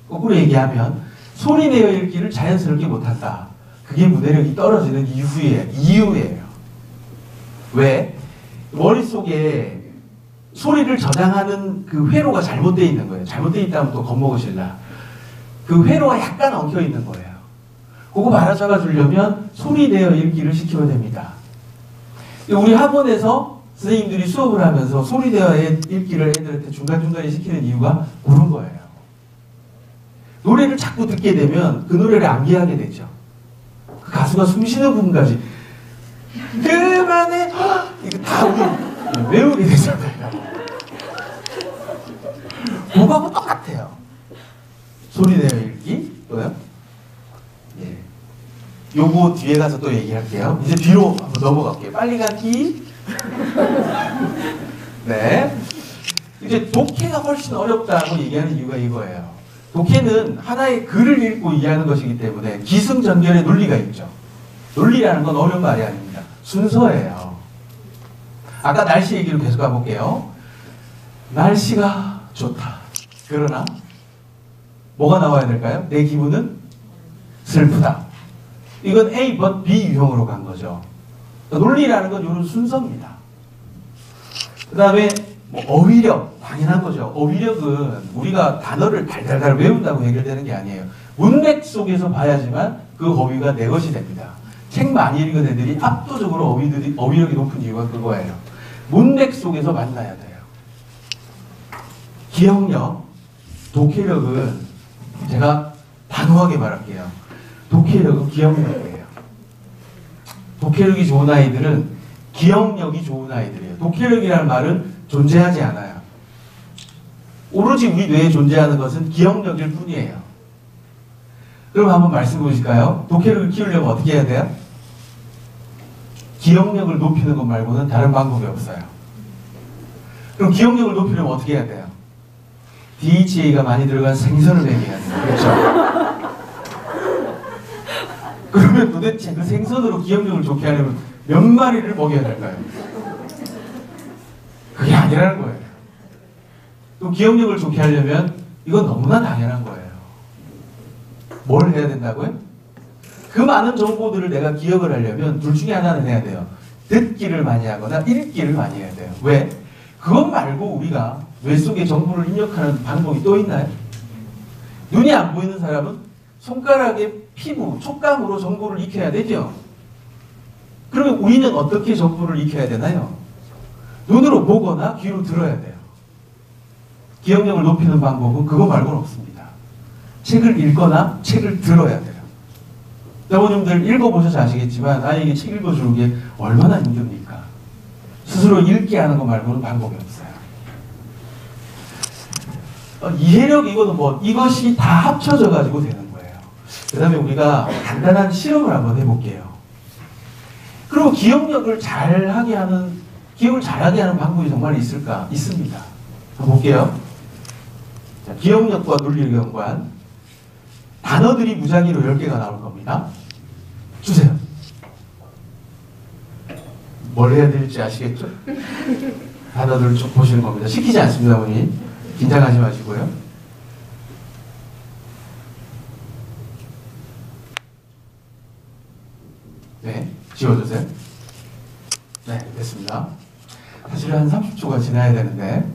거꾸로 얘기하면 소리내어 읽기를 자연스럽게 못한다. 그게 문해력이 떨어지는 이유예요. 왜? 머릿속에 소리를 저장하는 그 회로가 잘못되어 있는 거예요. 잘못되어 있다면 또 겁먹으실라. 그 회로가 약간 엉켜 있는 거예요. 그거 바로잡아 주려면 소리내어 읽기를 시켜야 됩니다. 우리 학원에서 선생님들이 수업을 하면서 소리내어 읽기를 애들한테 중간중간에 시키는 이유가 그런 거예요. 노래를 자꾸 듣게 되면 그 노래를 암기하게 되죠. 그 가수가 숨 쉬는 부분까지 그만해 이거 다 우리 외우게 되잖아요. 그거하고 똑같아요. 소리내어 읽기 또요. 예. 요거 뒤에 가서 또 얘기할게요. 이제 뒤로 한번 넘어갈게요. 빨리 가기. 네. 이제 독해가 훨씬 어렵다고 얘기하는 이유가 이거예요. 독해는 하나의 글을 읽고 이해하는 것이기 때문에 기승전결의 논리가 있죠. 논리라는 건 어려운 말이 아닙니다. 순서예요. 아까 날씨 얘기를 계속 가볼게요. 날씨가 좋다. 그러나 뭐가 나와야 될까요? 내 기분은 슬프다. 이건 A, B 유형으로 간 거죠. 논리라는 건 이런 순서입니다. 그 다음에 어휘력, 당연한 거죠. 어휘력은 우리가 단어를 달달달 외운다고 해결되는 게 아니에요. 문맥 속에서 봐야지만 그 어휘가 내 것이 됩니다. 책 많이 읽은 애들이 압도적으로 어휘력이 높은 이유가 그거예요. 문맥 속에서 만나야 돼요. 기억력, 독해력은 제가 단호하게 말할게요. 독해력은 기억력이에요. 독해력이 좋은 아이들은 기억력이 좋은 아이들이에요. 독해력이라는 말은 존재하지 않아요. 오로지 우리 뇌에 존재하는 것은 기억력일 뿐이에요. 그럼 한번 말씀해 보실까요? 독해력을 키우려면 어떻게 해야 돼요? 기억력을 높이는 것 말고는 다른 방법이 없어요. 그럼 기억력을 높이려면 어떻게 해야 돼요? DHA가 많이 들어간 생선을 먹여야 돼요. 그렇죠? 그러면 도대체 그 생선으로 기억력을 좋게 하려면 몇 마리를 먹여야 될까요? 그게 아니라는 거예요. 또 기억력을 좋게 하려면 이건 너무나 당연한 거예요. 뭘 해야 된다고요? 그 많은 정보들을 내가 기억을 하려면 둘 중에 하나는 해야 돼요. 듣기를 많이 하거나 읽기를 많이 해야 돼요. 왜? 그것 말고 우리가 뇌 속에 정보를 입력하는 방법이 또 있나요? 눈이 안 보이는 사람은 손가락의 피부, 촉감으로 정보를 익혀야 되죠. 그러면 우리는 어떻게 정보를 익혀야 되나요? 눈으로 보거나 귀로 들어야 돼요. 기억력을 높이는 방법은 그거 말고는 없습니다. 책을 읽거나 책을 들어야 돼요. 여러분들 읽어보셔서 아시겠지만 아이에게 책 읽어주는 게 얼마나 힘듭니까? 스스로 읽게 하는 것 말고는 방법이 없어요. 이해력 이거는 뭐 이것이 다 합쳐져 가지고 되는 거예요. 그 다음에 우리가 간단한 실험을 한번 해볼게요. 그리고 기억력을 잘하게 하는 기억을 잘하게 하는 방법이 정말 있을까? 있습니다. 한번 볼게요. 자, 기억력과 논리력 연관 단어들이 무작위로 10개가 나올 겁니다. 주세요. 뭘 해야 될지 아시겠죠? 단어들을 쭉 보시는 겁니다. 시키지 않습니다, 어머니. 긴장하지 마시고요. 네, 지워주세요. 네, 됐습니다. 사실 한 30초가 지나야 되는데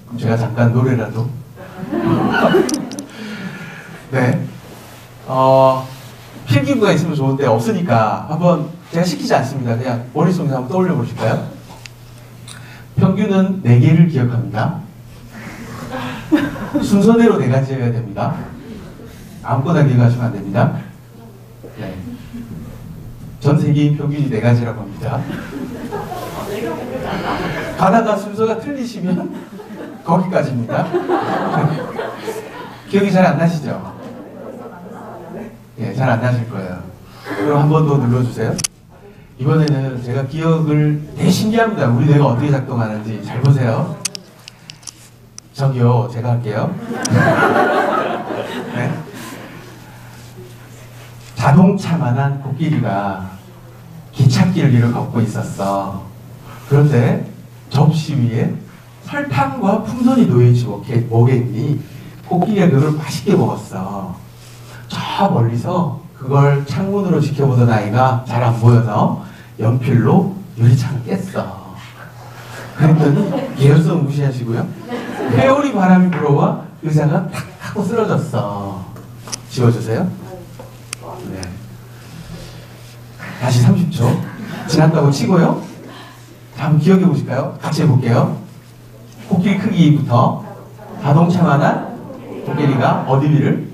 그럼 제가 잠깐 노래라도 네, 필기구가 있으면 좋은데 없으니까 한번 제가 시키지 않습니다. 그냥 머릿속에 한번 떠올려 보실까요? 평균은 4개를 기억합니다. 순서대로 4가지 해야 됩니다. 아무거나 기억하시면 안 됩니다. 네. 전 세계인 평균이 4가지라고 합니다. 가다가 순서가 틀리시면 거기까지입니다. 기억이 잘 안 나시죠? 예, 잘 안 나실 거예요. 그럼 한 번 더 눌러주세요. 이번에는 제가 기억을 되게 신기합니다. 우리 뇌가 어떻게 작동하는지 잘 보세요. 저기요, 제가 할게요. 네. 자동차만한 코끼리가 기찻길 위를 걷고 있었어. 그런데 접시 위에 설탕과 풍선이 놓여있지 뭐겠니? 코끼리가 그걸 맛있게 먹었어. 저 멀리서 그걸 창문으로 지켜보던 아이가 잘 안 보여서 연필로 유리창을 깼어. 그랬더니 개연성 무시하시고요. 회오리 바람이 불어와 의자가 탁 하고 쓰러졌어. 지워주세요. 네. 다시 30초 지났다고 치고요. 자, 한번 기억해 보실까요? 같이 해볼게요. 코끼리 크기부터 자동차만한 코끼리가 어디 위를?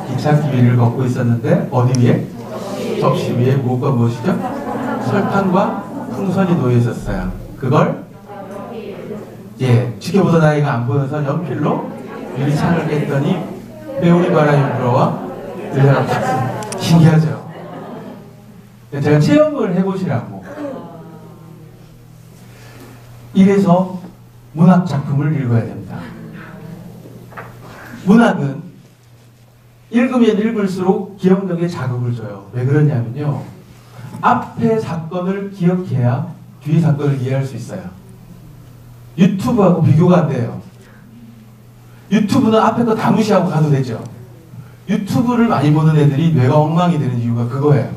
기찻길 위를 걷고 있었는데 어디 위에? 접시 위에 무엇과 무엇이죠? 설탕과 풍선이 놓여 있었어요. 그걸 지켜보던 아이가 안 보여서 연필로 유리창을 깼더니 회오리 바람이 불어와 의자가 탁. 신기하죠? 제가 체험을 해보시라고. 이래서 문학 작품을 읽어야 됩니다. 문학은 읽으면 읽을수록 기억력에 자극을 줘요. 왜 그러냐면요, 앞에 사건을 기억해야 뒤의 사건을 이해할 수 있어요. 유튜브하고 비교가 안 돼요. 유튜브는 앞에 거 다 무시하고 가도 되죠. 유튜브를 많이 보는 애들이 뇌가 엉망이 되는 이유가 그거예요.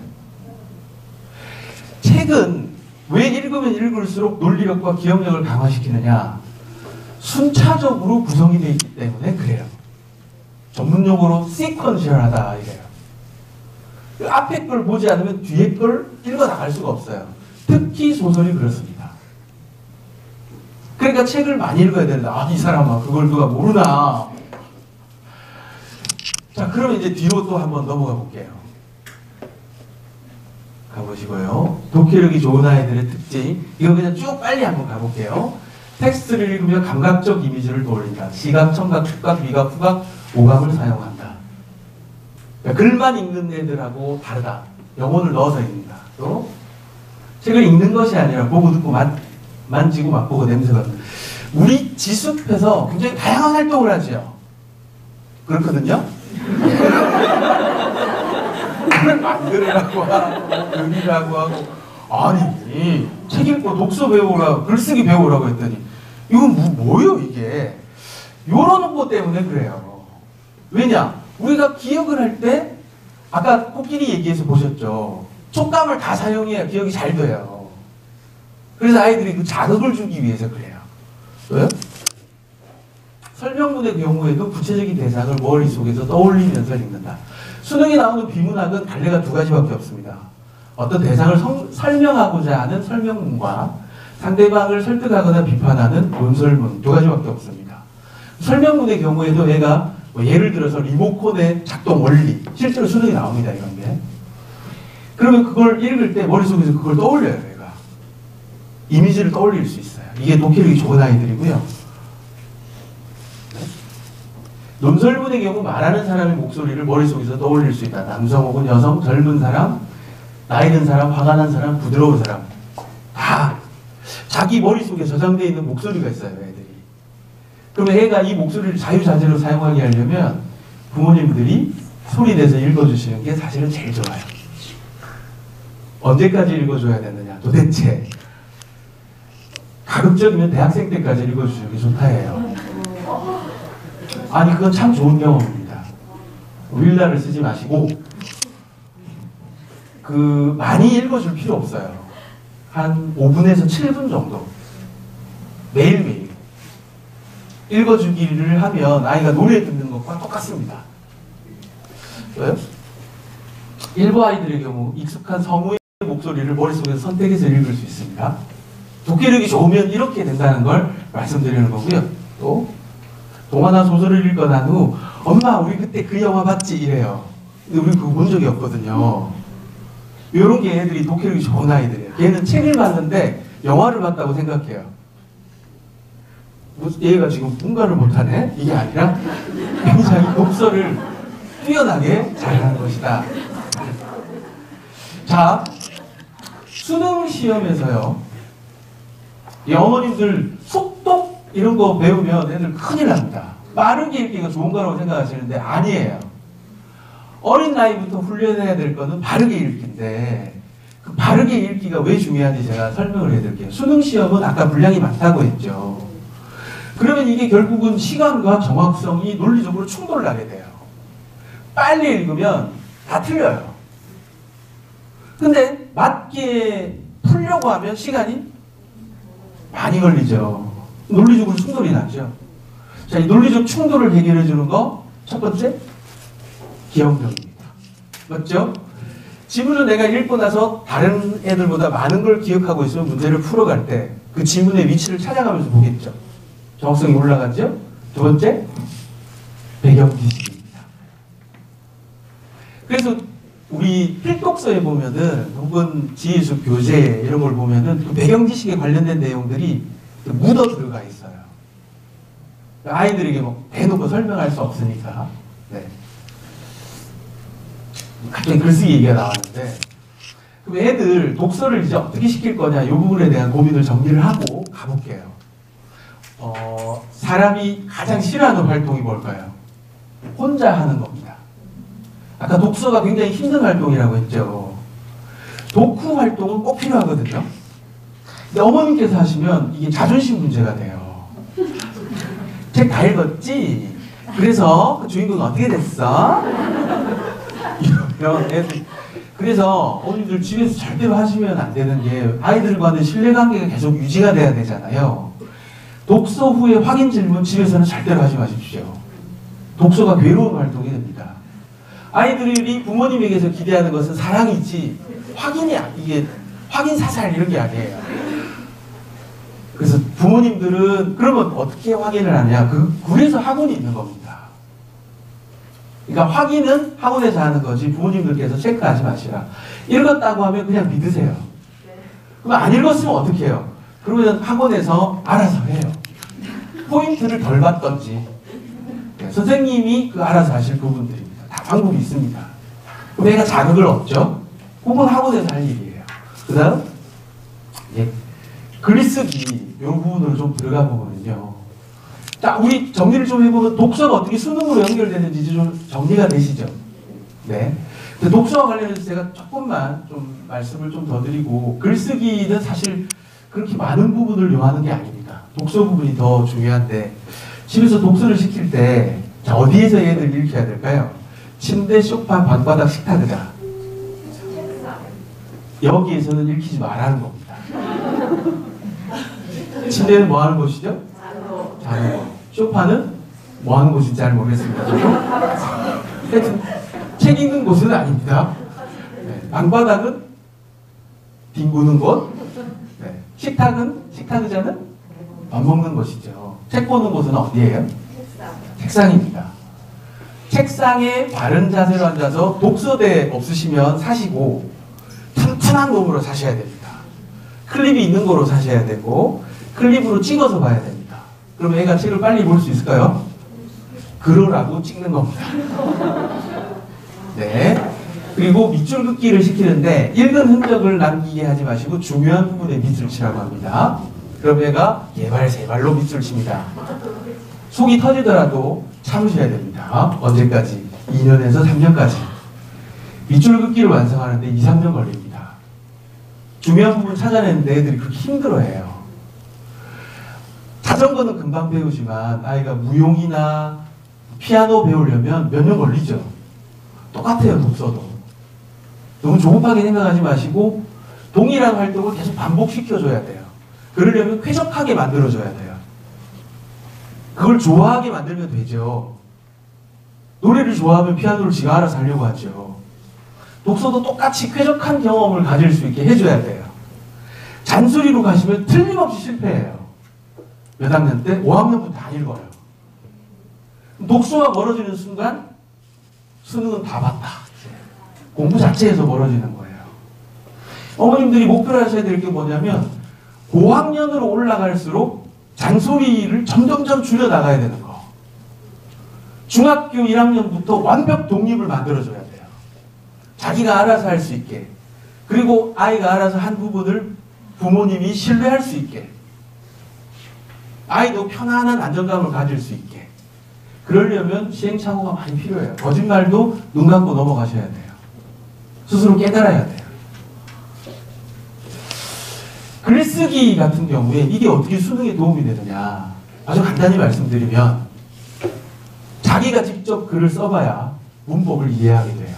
책은 왜 읽으면 읽을수록 논리력과 기억력을 강화시키느냐? 순차적으로 구성이 되어 있기 때문에 그래요. 전문용어로 시퀀셜하다 이래요. 그 앞에 걸 보지 않으면 뒤에 걸 읽어 나갈 수가 없어요. 특히 소설이 그렇습니다. 그러니까 책을 많이 읽어야 된다. 이 사람아 그걸 누가 모르나. 자, 그러면 이제 뒤로 또 한번 넘어가 볼게요. 가보시고요. 독해력이 좋은 아이들의 특징, 이거 그냥 쭉 빨리 한번 가볼게요. 텍스트를 읽으며 감각적 이미지를 떠올린다. 시각, 청각,触각, 미각, 후각, 오감을 사용한다. 그러니까 글만 읽는 애들하고 다르다. 영혼을 넣어서 읽는다. 또 책을 읽는 것이 아니라 보고 듣고 만지고 맛보고 냄새가. 우리 지숲에서 굉장히 다양한 활동을 하죠. 그렇거든요. 그걸 만들으라고 하고 그리라고 하고 아니 책 읽고 독서 배우라 글쓰기 배우라고 했더니 이건 뭐예요 이게. 요런 것 때문에 그래요. 왜냐 우리가 기억을 할 때 아까 코끼리 얘기해서 보셨죠. 촉감을 다 사용해야 기억이 잘 돼요. 그래서 아이들이 그 자극을 주기 위해서 그래요. 왜요? 설명문의 경우에도 구체적인 대상을 머릿속에서 떠올리면서 읽는다. 수능에 나오는 비문학은 갈래가 두 가지밖에 없습니다. 어떤 대상을 설명하고자 하는 설명문과 상대방을 설득하거나 비판하는 논설문 두 가지밖에 없습니다. 설명문의 경우에도 애가 뭐 예를 들어서 리모컨의 작동 원리 실제로 수능에 나옵니다. 이런 게. 그러면 그걸 읽을 때 머릿속에서 그걸 떠올려요. 애가. 이미지를 떠올릴 수 있어요. 이게 독해력이 좋은 아이들이고요. 논설문의 경우 말하는 사람의 목소리를 머릿속에서 떠올릴 수 있다. 남성 혹은 여성, 젊은 사람, 나이 든 사람, 화가 난 사람, 부드러운 사람 다 자기 머릿속에 저장되어 있는 목소리가 있어요. 애들이. 그러면 애가 이 목소리를 자유자재로 사용하게 하려면 부모님들이 소리 내서 읽어주시는 게 사실은 제일 좋아요. 언제까지 읽어줘야 되느냐. 도대체 가급적이면 대학생 때까지 읽어주시는 게 좋다 해요. 아니 그건 참 좋은 경험입니다. 윌라를 쓰지 마시고 많이 읽어줄 필요 없어요. 한 5분에서 7분 정도 매일매일 읽어주기를 하면 아이가 노래 듣는 것과 똑같습니다. 왜요? 일부 아이들의 경우 익숙한 성우의 목소리를 머릿속에서 선택해서 읽을 수 있습니다. 독해력이 좋으면 이렇게 된다는 걸 말씀드리는 거고요. 또 동화나 소설을 읽고 난 후 엄마 우리 그때 그 영화 봤지 이래요. 근데 우리 그거 본 적이 없거든요. 이런 게 애들이 독해력이 좋은 아이들이에요. 걔는 책을 봤는데 영화를 봤다고 생각해요. 얘가 지금 분간을 못하네? 이게 아니라 굉장히 독서를 뛰어나게 잘하는 것이다. 자, 수능 시험에서요. 이 어머님들 속독 이런 거 배우면 애들 큰일 납니다. 빠르게 읽기가 좋은 거라고 생각하시는데 아니에요. 어린 나이부터 훈련해야 될 거는 바르게 읽기인데 그 바르게 읽기가 왜 중요한지 제가 설명을 해드릴게요. 수능 시험은 아까 분량이 많다고 했죠. 그러면 이게 결국은 시간과 정확성이 논리적으로 충돌나게 돼요. 빨리 읽으면 다 틀려요. 근데 맞게 풀려고 하면 시간이 많이 걸리죠. 논리적으로 충돌이 나죠. 자, 이 논리적 충돌을 해결해 주는 거 첫 번째 기억력입니다. 맞죠? 지문을 내가 읽고 나서 다른 애들보다 많은 걸 기억하고 있으면 문제를 풀어갈 때 그 지문의 위치를 찾아가면서 보겠죠. 정확성이 올라가죠. 두 번째 배경 지식입니다. 그래서 우리 필독서에 보면은 혹은 지혜수 교재 이런 걸 보면은 그 배경 지식에 관련된 내용들이 묻어 들어가 있어요. 아이들에게 뭐 대놓고 설명할 수 없으니까. 네. 갑자기 글쓰기 얘기가 나왔는데 그럼 애들 독서를 이제 어떻게 시킬 거냐 이 부분에 대한 고민을 정리를 하고 가볼게요. 사람이 가장 싫어하는 활동이 뭘까요? 혼자 하는 겁니다. 아까 독서가 굉장히 힘든 활동이라고 했죠. 독후 활동은 꼭 필요하거든요. 근데 어머님께서 하시면 이게 자존심 문제가 돼요. 책 다 읽었지? 그래서 그 주인공은 어떻게 됐어? 이러면 애들 그래서 어머님들 집에서 절대로 하시면 안 되는 게 아이들과는 신뢰관계가 계속 유지가 돼야 되잖아요. 독서 후에 확인 질문 집에서는 절대로 하지 마십시오. 독서가 괴로운 활동이 됩니다. 아이들이 부모님에게서 기대하는 것은 사랑이지 이게 확인 사살 이런 게 아니에요. 그래서 부모님들은 그러면 어떻게 확인을 하냐? 그래서 학원이 있는 겁니다. 그러니까 확인은 학원에서 하는 거지 부모님들께서 체크하지 마시라. 읽었다고 하면 그냥 믿으세요. 그럼 안 읽었으면 어떻게 해요? 그러면 학원에서 알아서 해요. 포인트를 덜 받던지 선생님이 알아서 하실 부분들입니다. 다 방법이 있습니다. 그럼 애가 자극을 얻죠. 그건 학원에서 할 일이에요. 그 다음 예. 글쓰기 이런 부분으로 좀 들어가 보면요. 자, 우리 정리를 좀 해보면 독서가 어떻게 수능으로 연결되는지 좀 정리가 되시죠? 네. 독서와 관련해서 제가 조금만 좀 말씀을 좀 더 드리고, 글쓰기는 사실 그렇게 많은 부분을 요하는 게 아닙니다. 독서 부분이 더 중요한데, 집에서 독서를 시킬 때 자, 어디에서 얘들 읽혀야 될까요? 침대, 소파, 방바닥, 식탁 의자. 여기에서는 읽히지 말라는 겁니다. 침대는 뭐 하는 곳이죠? 자는 곳. 소파는 뭐 하는 곳인지 잘 모르겠습니다. 하여튼 책 읽는 곳은 아닙니다. 네. 방바닥은 뒹구는 곳. 네. 식탁은, 식탁 의자는 밥 먹는 곳이죠. 책 보는 곳은 어디예요? 책상입니다. 책상에 바른 자세로 앉아서 독서대 없으시면 사시고 튼튼한 놈으로 사셔야 됩니다. 클립이 있는 거로 사셔야 되고 클립으로 찍어서 봐야 됩니다. 그럼 애가 책을 빨리 볼 수 있을까요? 그러라고 찍는 겁니다. 네. 그리고 밑줄 긋기를 시키는데 읽은 흔적을 남기게 하지 마시고 중요한 부분에 밑줄 치라고 합니다. 그럼 애가 개발세발로 밑줄 칩니다. 속이 터지더라도 참으셔야 됩니다. 언제까지? 2년에서 3년까지. 밑줄 긋기를 완성하는데 2, 3년 걸립니다. 중요한 부분 찾아내는데 애들이 그렇게 힘들어해요. 자전거는 금방 배우지만 아이가 무용이나 피아노 배우려면 몇 년 걸리죠. 똑같아요, 독서도. 너무 조급하게 생각하지 마시고 동일한 활동을 계속 반복시켜줘야 돼요. 그러려면 쾌적하게 만들어줘야 돼요. 그걸 좋아하게 만들면 되죠. 노래를 좋아하면 피아노를 지가 알아서 하려고 하죠. 독서도 똑같이 쾌적한 경험을 가질 수 있게 해줘야 돼요. 잔소리로 가시면 틀림없이 실패해요. 몇 학년 때? 5학년부터 안 읽어요. 독서가 멀어지는 순간 수능은 다 봤다. 공부 자체에서 멀어지는 거예요. 어머님들이 목표로 하셔야 될 게 뭐냐면 고학년으로 올라갈수록 잔소리를 점점점 줄여나가야 되는 거. 중학교 1학년부터 완벽 독립을 만들어줘야 돼요. 자기가 알아서 할 수 있게. 그리고 아이가 알아서 한 부분을 부모님이 신뢰할 수 있게. 아이도 편안한 안정감을 가질 수 있게. 그러려면 시행착오가 많이 필요해요. 거짓말도 눈 감고 넘어가셔야 돼요. 스스로 깨달아야 돼요. 글쓰기 같은 경우에 이게 어떻게 수능에 도움이 되느냐. 아주 간단히 말씀드리면 자기가 직접 글을 써봐야 문법을 이해하게 돼요.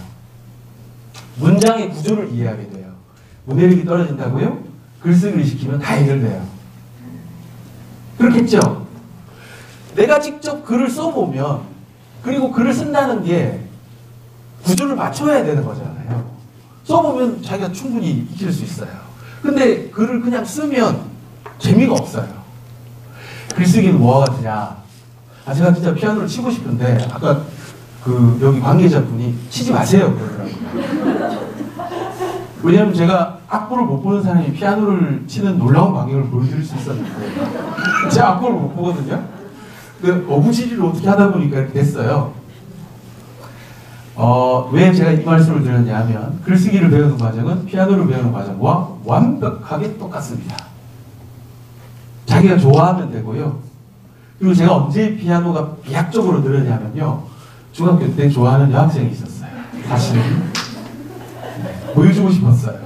문장의 구조를 이해하게 돼요. 문해력이 떨어진다고요? 글쓰기를 시키면 다 해결돼요. 그렇겠죠? 내가 직접 글을 써보면 그리고 글을 쓴다는 게 구조를 맞춰야 되는 거잖아요. 써보면 자기가 충분히 익힐 수 있어요. 근데 글을 그냥 쓰면 재미가 없어요. 글쓰기는 뭐와 같으냐. 제가 진짜 피아노를 치고 싶은데 아까 여기 관계자분이 치지 마세요 그러더라고요. 왜냐면 제가 악보를 못 보는 사람이 피아노를 치는 놀라운 광경을 보여드릴 수 있었는데 제가 악보를 못 보거든요. 어부지리를 어떻게 하다 보니까 이렇게 됐어요. 왜 제가 이 말씀을 드렸냐면 글쓰기를 배우는 과정은 피아노를 배우는 과정과 완벽하게 똑같습니다. 자기가 좋아하면 되고요. 그리고 제가 언제 피아노가 비약적으로 늘었냐면요. 중학교 때 좋아하는 여학생이 있었어요. 사실은. 보여주고 싶었어요.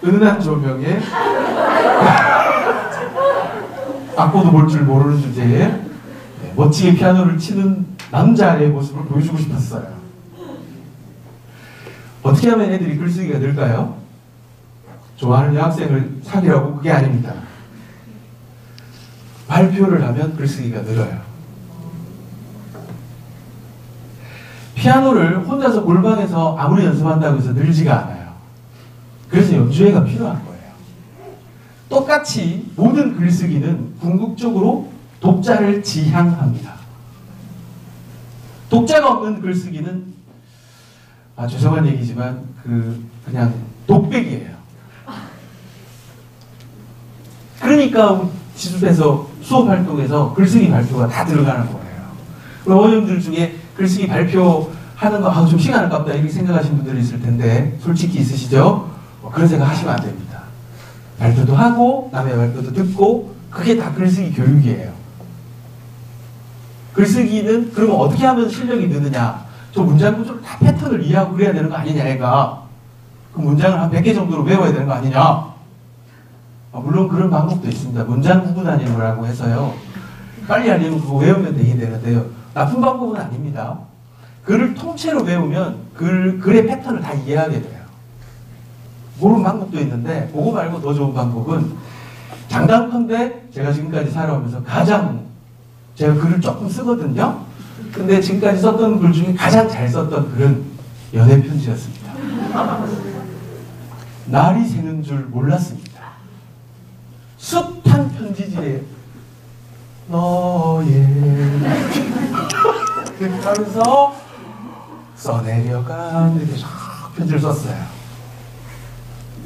은은한 조명에 악보도 볼 줄 모르는 주제에 멋지게 피아노를 치는 남자의 모습을 보여주고 싶었어요. 어떻게 하면 애들이 글쓰기가 늘까요? 좋아하는 여학생을 사귀라고? 그게 아닙니다. 발표를 하면 글쓰기가 늘어요. 피아노를 혼자서 골방에서 아무리 연습한다고 해서 늘지가 않아요. 그래서 연주회가 필요한 거예요. 똑같이 모든 글쓰기는 궁극적으로 독자를 지향합니다. 독자가 없는 글쓰기는 죄송한 얘기지만 그냥 독백이에요. 그러니까 지수에서 수업 활동에서 글쓰기 발표가 다 들어가는 거예요. 그럼 어머님들 중에 글쓰기 발표하는 거 좀 시간 아깝다 이렇게 생각하시는 분들이 있을 텐데 솔직히 있으시죠? 뭐 그런 생각 하시면 안 됩니다. 발표도 하고 남의 발표도 듣고 그게 다 글쓰기 교육이에요. 글쓰기는 그러면 어떻게 하면 실력이 느느냐? 저 문장 구조를 다 패턴을 이해하고 그래야 되는 거 아니냐 애가. 그 문장을 한 100개 정도로 외워야 되는 거 아니냐? 물론 그런 방법도 있습니다. 문장 구분 아니라고 해서요. 빨리 하려면 그거 외우면 되긴 되는데요. 나쁜 방법은 아닙니다. 글을 통째로 외우면 글의 패턴을 다 이해하게 돼요. 그런 방법도 있는데 그거 말고 더 좋은 방법은 장담컨대 제가 지금까지 살아오면서 가장 제가 글을 조금 쓰거든요. 근데 지금까지 썼던 글 중에 가장 잘 썼던 글은 연애 편지였습니다. 날이 새는 줄 몰랐습니다. 숱한 편지지에 너의 이렇게 하면서 써내려간 이렇게 쫙 편지를 썼어요.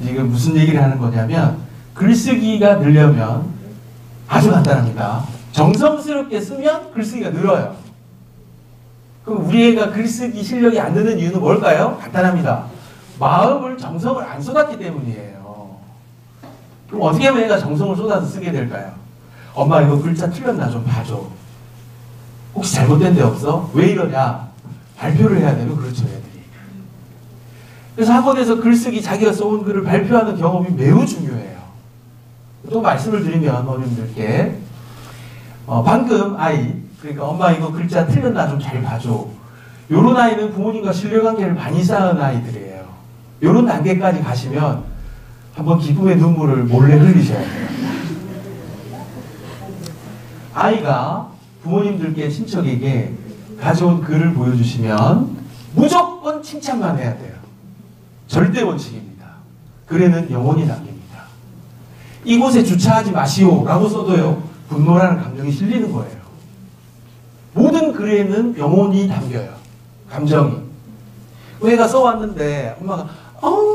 이게 무슨 얘기를 하는 거냐면 글쓰기가 늘려면 아주 간단합니다. 정성스럽게 쓰면 글쓰기가 늘어요. 그럼 우리 애가 글쓰기 실력이 안 느는 이유는 뭘까요? 간단합니다. 마음을 정성을 안 쏟았기 때문이에요. 그럼 어떻게 하면 애가 정성을 쏟아서 쓰게 될까요? 엄마 이거 글자 틀렸나 좀 봐줘. 혹시 잘못된 데 없어? 왜 이러냐? 발표를 해야 되면 그렇죠 애들이. 그래서 학원에서 글쓰기 자기가 써온 글을 발표하는 경험이 매우 중요해요. 또 말씀을 드리면 어머님들께 방금 아이 그러니까 엄마 이거 글자 틀렸나 좀 잘 봐줘. 요런 아이는 부모님과 신뢰관계를 많이 쌓은 아이들이에요. 요런 단계까지 가시면 한번 기쁨의 눈물을 몰래 흘리셔야 돼요. 아이가 부모님들께 친척에게 가져온 글을 보여주시면 무조건 칭찬만 해야 돼요. 절대 원칙입니다. 글에는 영혼이 담깁니다. 이곳에 주차하지 마시오 라고 써도요 분노라는 감정이 실리는 거예요. 모든 글에는 영혼이 담겨요. 감정이. 애가 써왔는데 엄마가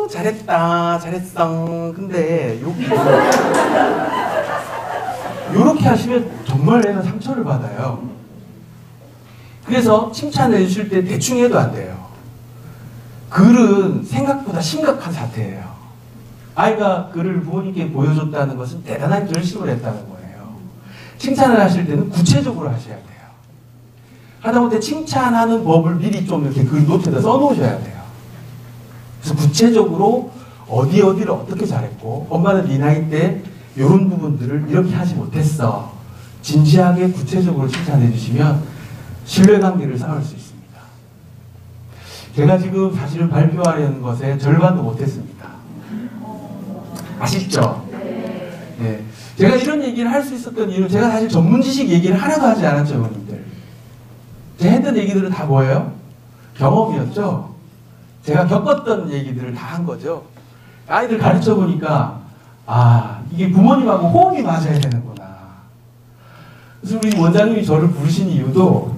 잘했다 잘했어 근데 요렇게 하시면 정말 애는 상처를 받아요. 그래서 칭찬해 주실 때 대충 해도 안 돼요. 글은 생각보다 심각한 사태예요. 아이가 글을 부모님께 보여줬다는 것은 대단한 결심을 했다는 거예요. 칭찬을 하실 때는 구체적으로 하셔야 돼요. 하다못해 칭찬하는 법을 미리 좀 이렇게 글 노트에다 써놓으셔야 돼요. 그래서 구체적으로 어디를 어떻게 잘했고 엄마는 네 나이 때 이런 부분들을 이렇게 하지 못했어. 진지하게 구체적으로 칭찬해 주시면 신뢰관계를 쌓을 수 있습니다. 제가 지금 사실은 발표하려는 것에 절반도 못했습니다. 아쉽죠? 네. 제가 이런 얘기를 할 수 있었던 이유는 제가 사실 전문 지식 얘기를 하나도 하지 않았죠, 어머님들. 제가 했던 얘기들은 다 뭐예요? 경험이었죠? 제가 겪었던 얘기들을 다 한 거죠. 아이들 가르쳐 보니까 이게 부모님하고 호흡이 맞아야 되는구나. 그래서 우리 원장님이 저를 부르신 이유도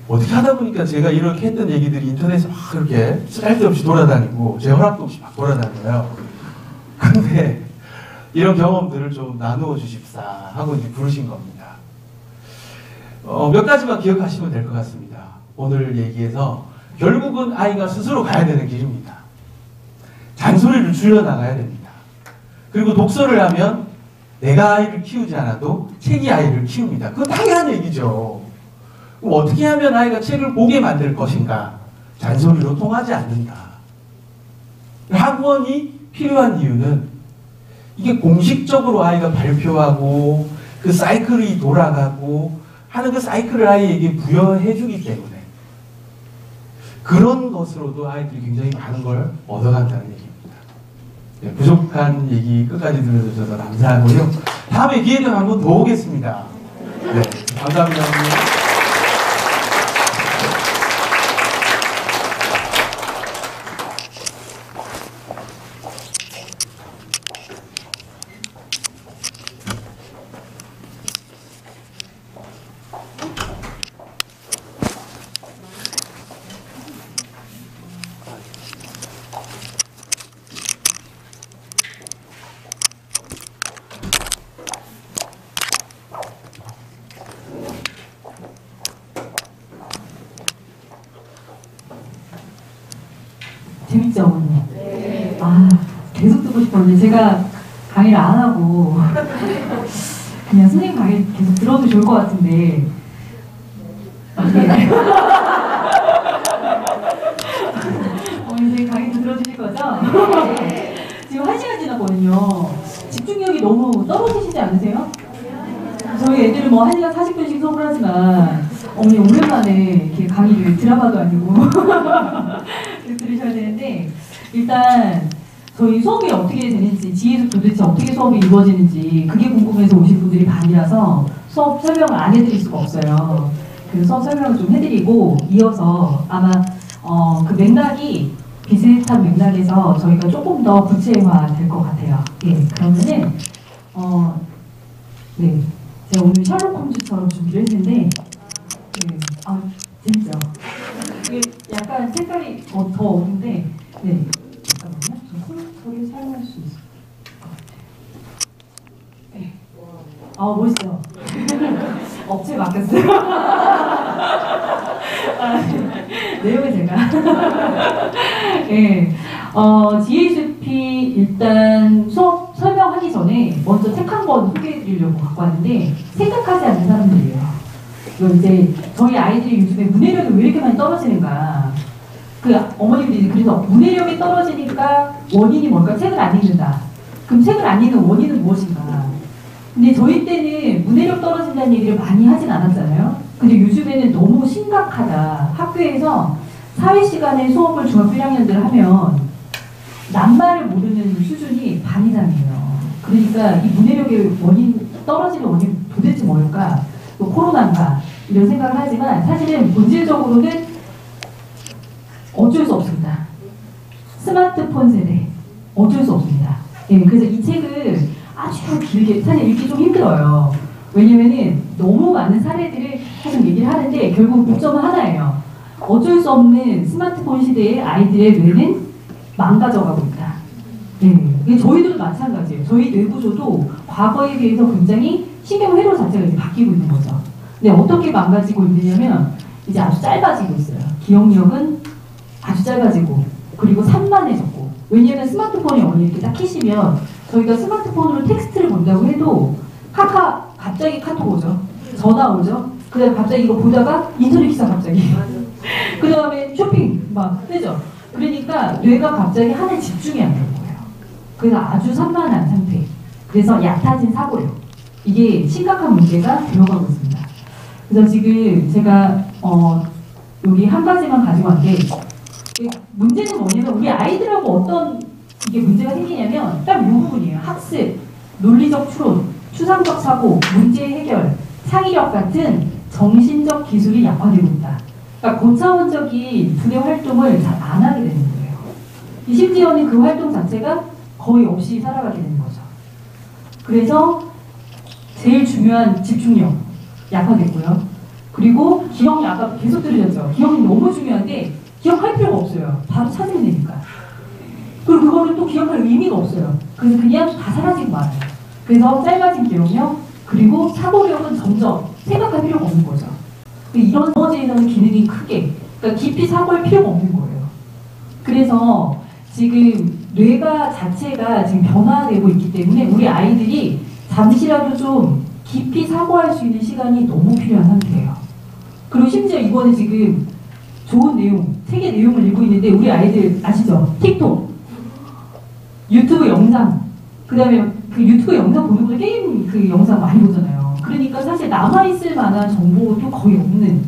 어떻게 하다 보니까 제가 이렇게 했던 얘기들이 인터넷에 막 이렇게 쓸데없이 돌아다니고 제 허락도 없이 막 돌아다녀요. 근데 이런 경험들을 좀 나누어 주십사 하고 이제 부르신 겁니다. 몇 가지만 기억하시면 될 것 같습니다. 오늘 얘기에서 결국은 아이가 스스로 가야 되는 길입니다. 잔소리를 줄여나가야 됩니다. 그리고 독서를 하면 내가 아이를 키우지 않아도 책이 아이를 키웁니다. 그건 당연한 얘기죠. 그럼 어떻게 하면 아이가 책을 보게 만들 것인가? 잔소리로 통하지 않는다. 학원이 필요한 이유는 이게 공식적으로 아이가 발표하고 그 사이클이 돌아가고 하는 그 사이클을 아이에게 부여해 주기 때문에 그런 것으로도 아이들이 굉장히 많은 걸 얻어간다는 얘기입니다. 네, 부족한 얘기 끝까지 들어주셔서 감사하고요. 다음에 기회 되면 한 번 더 오겠습니다. 네, 감사합니다. 재밌죠, 어머니? 네. 계속 듣고 싶었는데 제가 강의를 안 하고 그냥 선생님 강의 계속 들어도 좋을 것 같은데 네. 선생님 강의도 들어주실 거죠? 지금 1시간 지났거든요. 집중력이 너무 떨어지시지 않으세요? 저희 애들은 뭐 1시간 40분씩 수업을 하지만 어머니 오랜만에 이렇게 강의를 드라마도 아니고 들으셔야 되는데 일단 저희 수업이 어떻게 되는지 지혜수 도대체 어떻게 수업이 이루어지는지 그게 궁금해서 오신 분들이 반이라서 수업 설명을 안 해드릴 수가 없어요. 그래서 수업 설명을 좀 해드리고 이어서 아마 그 맥락이 비슷한 맥락에서 저희가 조금 더 구체화 될 것 같아요. 예, 그러면은 네, 제가 오늘 셜록 홈즈처럼 준비를 했는데 네, 재밌죠? 이게 약간 색깔이 더 어두운데 네, 잠깐만요. 저 컴퓨터를 사용할 수 있을 것 같아요. 네. 멋있죠? 업체 맡겼어요. 내용은 제가 네, GHP 일단 수업 설명하기 전에 먼저 책 한 권 소개해드리려고 갖고 왔는데 생각하지 않는 사람들이에요. 이제 저희 아이들이 요즘에 문해력이 왜 이렇게 많이 떨어지는가. 그 어머님들이 그래서 문해력이 떨어지니까 원인이 뭘까? 책을 안 읽는다. 그럼 책을 안 읽는 원인은 무엇인가? 근데 저희 때는 문해력 떨어진다는 얘기를 많이 하진 않았잖아요. 근데 요즘에는 너무 심각하다. 학교에서 사회 시간에 수업을 중학교 1학년들 하면 낱말을 모르는 수준이 반 이상이에요. 그러니까 이 문해력의 원인, 떨어지는 원인 도대체 뭘까? 또 코로나인가? 이런 생각을 하지만 사실은 본질적으로는 어쩔 수 없습니다. 스마트폰 세대 어쩔 수 없습니다. 예, 그래서 이 책을 아주 길게 사실 읽기 좀 힘들어요. 왜냐면은 너무 많은 사례들을 계속 얘기를 하는데 결국 목적은 하나예요. 어쩔 수 없는 스마트폰 시대에 아이들의 뇌는 망가져가고 있다. 네, 저희들도 마찬가지예요. 저희 뇌구조도 과거에 비해서 굉장히 신경 회로 자체가 이제 바뀌고 있는 거죠. 근데 어떻게 망가지고 있느냐면 이제 아주 짧아지고 있어요. 기억력은 아주 짧아지고 그리고 산만해졌고 왜냐하면 스마트폰이 어머니 이렇게 딱 키시면 저희가 스마트폰으로 텍스트를 본다고 해도 갑자기 카톡 오죠. 전화 오죠. 그 다음에 갑자기 이거 보다가 인터넷 기사 갑자기 그 다음에 쇼핑 막 뜨죠. 그러니까 뇌가 갑자기 하나에 집중이 안 되는 거예요. 그래서 아주 산만한 상태. 그래서 얕아진 사고력. 이게 심각한 문제가 되어가고 있습니다. 그래서 지금 제가 여기 한 가지만 가지고 왔는데 문제는 뭐냐면 우리 아이들하고 어떤 이게 문제가 생기냐면 딱 이 부분이에요. 학습, 논리적 추론, 추상적 사고, 문제 해결, 창의력 같은 정신적 기술이 약화되고 있다. 그러니까 고차원적인 두뇌 활동을 잘 안 하게 되는 거예요. 심지어는 그 활동 자체가 거의 없이 살아가게 되는 거죠. 그래서 제일 중요한 집중력 약화됐고요. 그리고 기억력 아까 계속 들으셨죠? 기억력 너무 중요한데 기억할 필요가 없어요. 바로 찾으면 되니까. 그리고 그거를 또 기억할 의미가 없어요. 그래서 그냥 다 사라지고 말아요. 그래서 짧아진 기억력 그리고 사고력은 점점 생각할 필요가 없는 거죠. 이런 나머지에는 기능이 크게 그러니까 깊이 사고할 필요가 없는 거예요. 그래서 지금 뇌가 자체가 지금 변화되고 있기 때문에 우리 아이들이 잠시라도 좀 깊이 사고할 수 있는 시간이 너무 필요한 상태예요. 그리고 심지어 이거는 지금 좋은 내용, 책의 내용을 읽고 있는데 우리 아이들 아시죠? 틱톡, 유튜브 영상, 그 다음에 그 유튜브 영상 보는 것도 게임 그 영상 많이 보잖아요. 그러니까 사실 남아있을 만한 정보도 거의 없는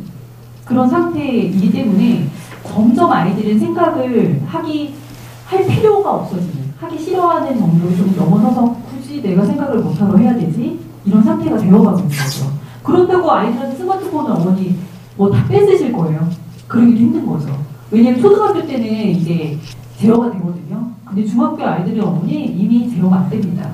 그런 상태이기 때문에 점점 아이들은 생각을 할 필요가 없어지는, 하기 싫어하는 정도를 좀 넘어서서 굳이 내가 생각을 못하러 해야 되지? 이런 상태가 되어가고 있는 거죠. 그렇다고 아이들한테 스마트폰을 어머니 뭐 다 뺏으실 거예요. 그러기도 힘든 거죠. 왜냐면 초등학교 때는 이제 제어가 되거든요. 근데 중학교 아이들은 어머니 이미 제어가 안 됩니다.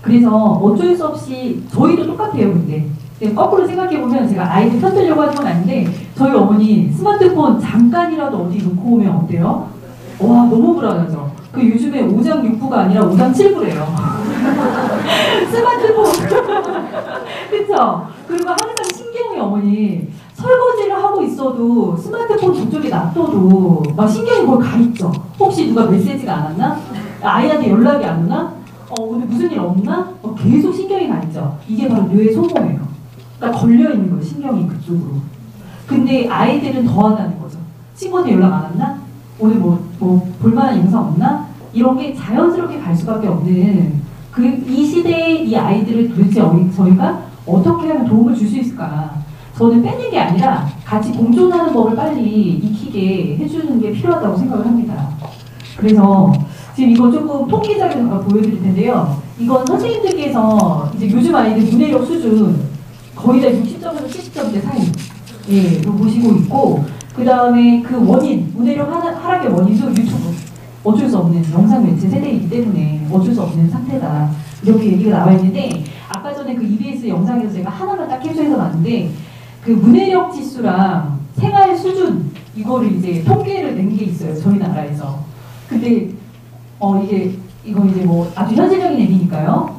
그래서 어쩔 수 없이 저희도 똑같아요. 근데 거꾸로 생각해보면 제가 아이들 편들려고 하는 건 아닌데 저희 어머니 스마트폰 잠깐이라도 어디 놓고 오면 어때요? 와 너무 불안하죠. 그 요즘에 5장 6부가 아니라 5장 7부래요. 스마트폰 그쵸? 그리고 항상 신경이 어머니 설거지를 하고 있어도 스마트폰 저쪽에 놔둬도 막 신경이 거기 가 있죠. 혹시 누가 메시지가 안 왔나? 아이한테 연락이 안 오나? 오늘 무슨 일 없나? 계속 신경이 가 있죠. 이게 바로 뇌의 소모예요. 그러니까 걸려 있는 거예요, 신경이 그쪽으로. 근데 아이들은 더하다는 거죠. 친구한테 연락 안 왔나? 오늘 뭐 볼만한 영상 없나? 이런 게 자연스럽게 갈 수밖에 없는 이 시대의 이 아이들을 도대체 저희가 어떻게 하면 도움을 줄 수 있을까? 저는 빼는 게 아니라 같이 공존하는 법을 빨리 익히게 해주는 게 필요하다고 생각을 합니다. 그래서 지금 이거 조금 통계 자료 잠깐 보여드릴 텐데요. 이건 선생님들께서 이제 요즘 아이들 문해력 수준 거의 다 60점에서 70점대 사이 로 보시고 있고, 그 다음에 그 원인, 문해력 하락의 원인도 유튜브. 어쩔 수 없는 영상 매체 세대이기 때문에 어쩔 수 없는 상태다. 이렇게 얘기가 나와 있는데, 아까 전에 그 EBS 영상에서 제가 하나만 딱 캡처해서 놨는데, 그 문해력 지수랑 생활 수준, 이거를 이제 통계를 낸 게 있어요. 저희 나라에서. 근데, 이거 이제 뭐 아주 현실적인 얘기니까요.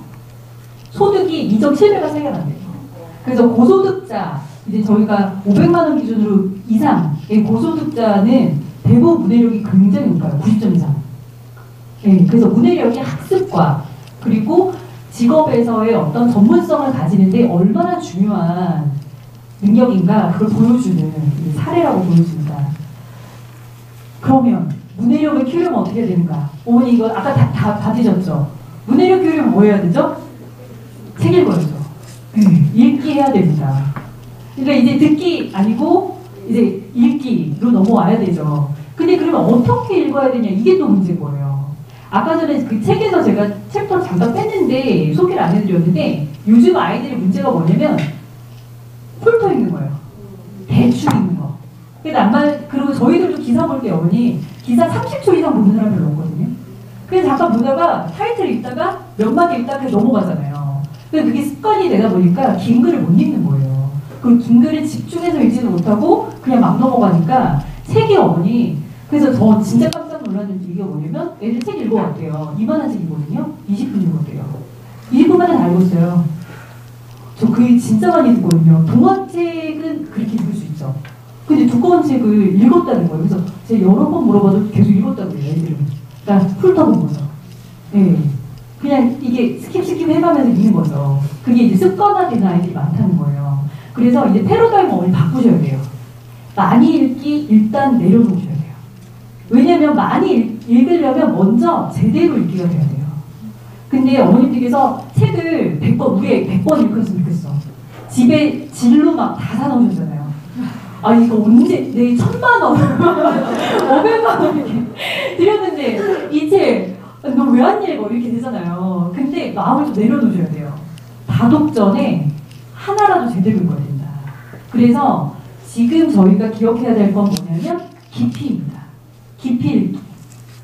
소득이 2.7배가 차이가 난대요. 그래서 고소득자, 이제 저희가 500만 원 기준으로 이상의 고소득자는 대부분 문해력이 굉장히 높아요. 90점 이상. 네, 그래서 문해력이 학습과 그리고 직업에서의 어떤 전문성을 가지는데 얼마나 중요한 능력인가 그걸 보여주는 사례라고 보여집니다. 그러면 문해력을 키우려면 어떻게 해야 되는가? 어머니 이거 아까 다 받으셨죠? 문해력 키우려면 뭐 해야 되죠? 책 읽어야죠. 읽기 해야 됩니다. 그러니까 이제 듣기 아니고 이제 읽기로 넘어와야 되죠. 근데 그러면 어떻게 읽어야 되냐, 이게 또 문제인 거예요. 아까 전에 그 책에서 제가 챕터를 잠깐 뺐는데 소개를 안 해드렸는데, 요즘 아이들의 문제가 뭐냐면 훑어 읽는 거예요. 대충 읽는 거. 그리고 저희들도 기사 볼 때 어머니 기사 30초 이상 보는 사람이 별로 없거든요. 그래서 잠깐 보다가 타이틀 읽다가 몇 마디 읽다가 넘어가잖아요. 근데 그게 습관이 되다 보니까 긴 글을 못 읽는 거예요. 그리고 긴 글을 집중해서 읽지도 못하고 그냥 막 넘어가니까 책이 어머니, 그래서 저 진짜 깜짝 놀랐는 얘기가 뭐냐면 애들 책 읽어왔대요. 이만한 책이거든요. 20분 읽었대요. 20분 만에 다 읽었어요. 저 그 진짜 많이 읽거든요. 동화책은 그렇게 읽을 수 있죠. 근데 두꺼운 책을 읽었다는 거예요. 그래서 제가 여러 번 물어봐도 계속 읽었다고 해요, 애들은. 그러니까 훑어본 거죠. 예. 그냥 이게 스킵 해가면서 읽는 거죠. 그게 이제 습관화된 아이들이 많다는 거예요. 그래서 이제 패러다임을 바꾸셔야 돼요. 많이 읽기 일단 내려놓으셔야 돼요. 왜냐면 많이 읽으려면 먼저 제대로 읽기가 돼야 돼요. 근데 어머님들께서 책을 100번, 우리 100번 읽었으면 좋겠어. 집에 진로 막 다 사놓으셨잖아요. 아, 이거 언제, 내 1000만 원, 500만 원 이렇게 드렸는데, 이 책, 너 왜 안 읽어? 이렇게 되잖아요. 근데 마음을 좀 내려놓으셔야 돼요. 다독 전에 하나라도 제대로 읽어야 된다. 그래서 지금 저희가 기억해야 될 건 뭐냐면 깊이입니다. 깊이 읽기.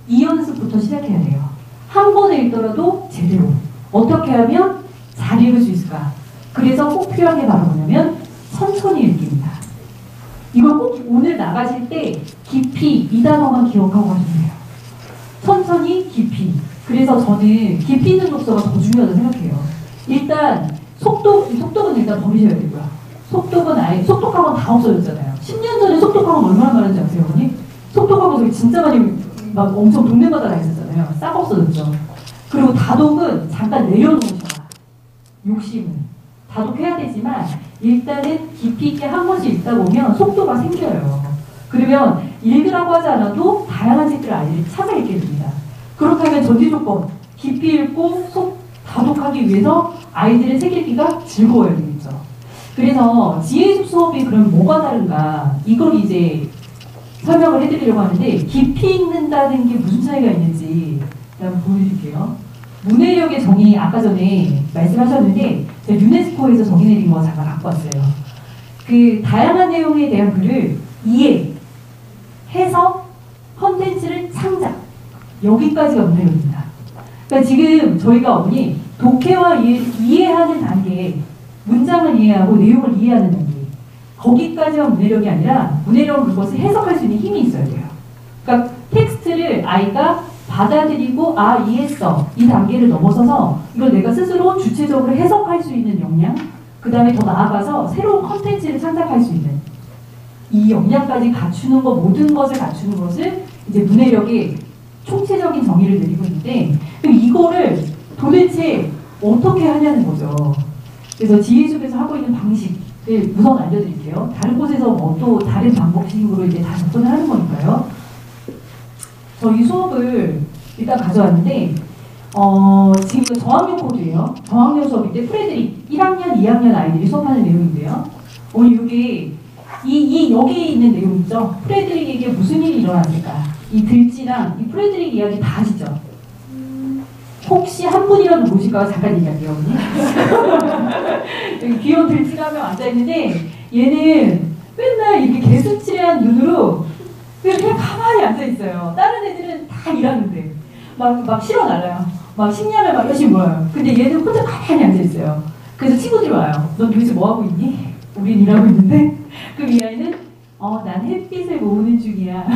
이 연습부터 시작해야 돼요. 한 번에 읽더라도 제대로. 어떻게 하면 잘 읽을 수 있을까? 그래서 꼭 필요한 게 바로 뭐냐면 천천히 읽기입니다. 이걸 꼭 오늘 나가실 때 깊이 이 단어만 기억하고 가시면 돼요. 천천히 깊이. 그래서 저는 깊이 있는 독서가 더 중요하다고 생각해요. 일단 속독은 일단 버리셔야 되고요. 속독은 아예 속독학원 다 없어졌잖아요. 10년 전에 속독학원 얼마나 많은지 아세요, 어머니? 속독학원 진짜 많이 막 엄청 동네마다 다 있었잖아요. 싹 없어졌죠. 그리고 다독은 잠깐 내려놓으셔라. 욕심은 다독해야 되지만 일단은 깊이 있게 한 번씩 읽다 보면 속도가 생겨요. 그러면 읽으라고 하지 않아도 다양한 책들을 아이들이 찾아 읽게 됩니다. 그렇다면 전제 조건, 깊이 읽고 다독하기 위해서 아이들의 책 읽기가 즐거워야 되겠죠. 그래서 지혜숲 수업이 그럼 뭐가 다른가, 이걸 이제 설명을 해드리려고 하는데, 깊이 읽는다는 게 무슨 차이가 있는지 한번 보여드릴게요. 문해력의 정의 아까 전에 말씀하셨는데 제가 유네스코에서 정의 내린 거 잠깐 갖고 왔어요. 그 다양한 내용에 대한 글을 이해, 해석, 컨텐츠를 창작, 여기까지가 문해력입니다. 그러니까 지금 저희가 어머니 독해와 이해하는 단계, 문장을 이해하고 내용을 이해하는 단계, 거기까지만 문해력이 아니라 문해력은 그것을 해석할 수 있는 힘이 있어야 돼요. 그러니까 텍스트를 아이가 받아들이고 이해했어, 이 단계를 넘어서서 이걸 내가 스스로 주체적으로 해석할 수 있는 역량, 그 다음에 더 나아가서 새로운 컨텐츠를 창작할 수 있는 이 역량까지 갖추는 것, 모든 것을 갖추는 것을 이제 문해력의 총체적인 정의를 내리고 있는데 이거를 도대체 어떻게 하냐는 거죠. 그래서 지혜숲에서 하고 있는 방식을 우선 알려드릴게요. 다른 곳에서 뭐 또 다른 방법식으로 이제 다 접근을 하는 거니까요. 저희 수업을 일단 가져왔는데 지금 이거 저학년 코드예요. 저학년 수업인데 프레드릭 1학년, 2학년 아이들이 수업하는 내용인데요. 오늘 이게 여기 있는 내용 있죠? 프레드릭에게 무슨 일이 일어났을까? 이 들쥐랑 이 프레드릭 이야기 다 아시죠? 혹시 한 분이라도 모실까 잠깐 얘기할게요. 여기 귀여운 들쥐가 한 명 앉아있는데 얘는 맨날 이렇게 개수치레한 눈으로 그냥 가만히 앉아있어요. 다른 애들은 다 일하는데 막 실어 날라요. 막 식량을 막 열심히 모아요. 근데 얘는 혼자 가만히 앉아있어요. 그래서 친구들이 와요. 넌 도대체 뭐하고 있니? 우린 일하고 있는데. 그럼 이 아이는 난 햇빛을 모으는 중이야.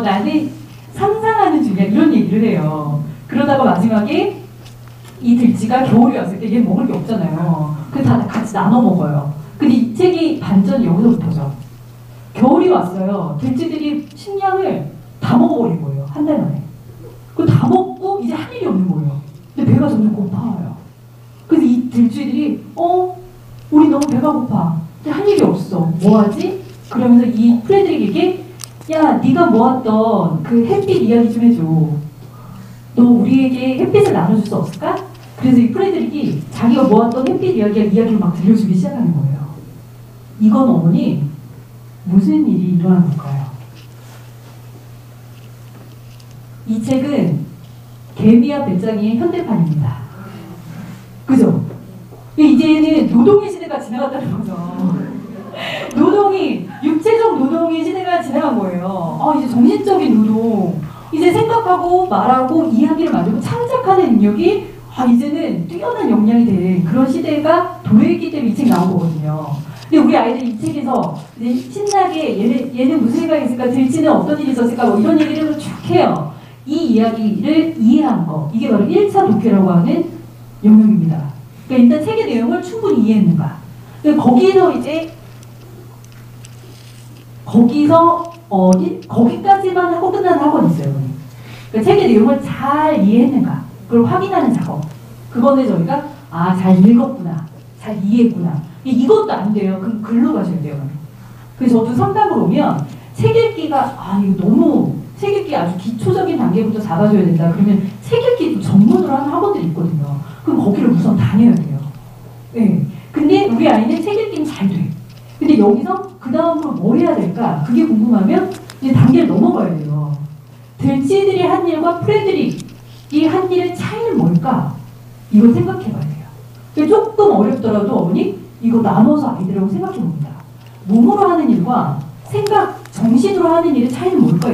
나는 상상하는 중이야. 이런 얘기를 해요. 그러다가 마지막에 이 들쥐가 겨울이 왔을 때 얘는 먹을 게 없잖아요. 그래서 다 같이 나눠 먹어요. 근데 이 책이 반전이 여기서부터죠. 겨울이 왔어요. 들쥐들이 식량을 다 먹어버린 거예요. 한 달 만에. 그거 다 먹고 이제 할 일이 없는 거예요. 근데 배가 점점 고파요. 그래서 이 들쥐들이 우리 너무 배가 고파. 이제 할 일이 없어. 뭐하지? 그러면서 이 프레드릭에게 야, 네가 모았던 그 햇빛 이야기 좀 해줘. 너 우리에게 햇빛을 나눠줄 수 없을까? 그래서 이 프레드릭이 자기가 모았던 햇빛 이야기를 막 들려주기 시작하는 거예요. 이건 어머니 무슨 일이 일어난 걸까요? 이 책은 개미와 배짱이의 현대판입니다. 그죠? 이제는 노동의 시대가 지나갔다는 거죠. 육체적 노동의 시대가 지나간 거예요. 이제 정신적인 노동, 이제 생각하고 말하고 이야기를 만들고 창작하는 능력이 이제는 뛰어난 역량이 된 그런 시대가 도래했기 때문에 이 책 나온 거거든요. 근데 우리 아이들이 이 책에서 이제 신나게 얘는 무슨 생각이 있을까, 들쥐는 어떤 일이 있었을까, 뭐 이런 얘기를 쭉 해요. 이 이야기를 이해한 거, 이게 바로 1차 독해라고 하는 영역입니다. 그러니까 일단 책의 내용을 충분히 이해했는가. 거기까지만 하고 끝나는 학원이 있어요. 그러니까 책의 내용을 잘 이해했는가, 그걸 확인하는 작업. 그거는 저희가 잘 읽었구나, 잘 이해했구나. 이것도 안 돼요. 그럼 글로 가셔야 돼요. 그래서 저도 상담을 오면 책 읽기가 이거 너무 책 읽기 아주 기초적인 단계부터 잡아줘야 된다. 그러면 책 읽기 전문으로 하는 학원들이 있거든요. 그럼 거기를 우선 다녀야 돼요. 네. 근데 우리 아이는 책 읽기는 잘 돼. 근데 여기서 그 다음으로 뭘 해야 될까? 그게 궁금하면 이제 단계를 넘어가야 돼요. 들쥐들이 한 일과 프레드릭이 한 일의 차이는 뭘까? 이걸 생각해 봐야 돼요. 조금 어렵더라도 어머니 이거 나눠서 아이들하고 생각해 봅니다. 몸으로 하는 일과 정신으로 하는 일의 차이는 뭘까?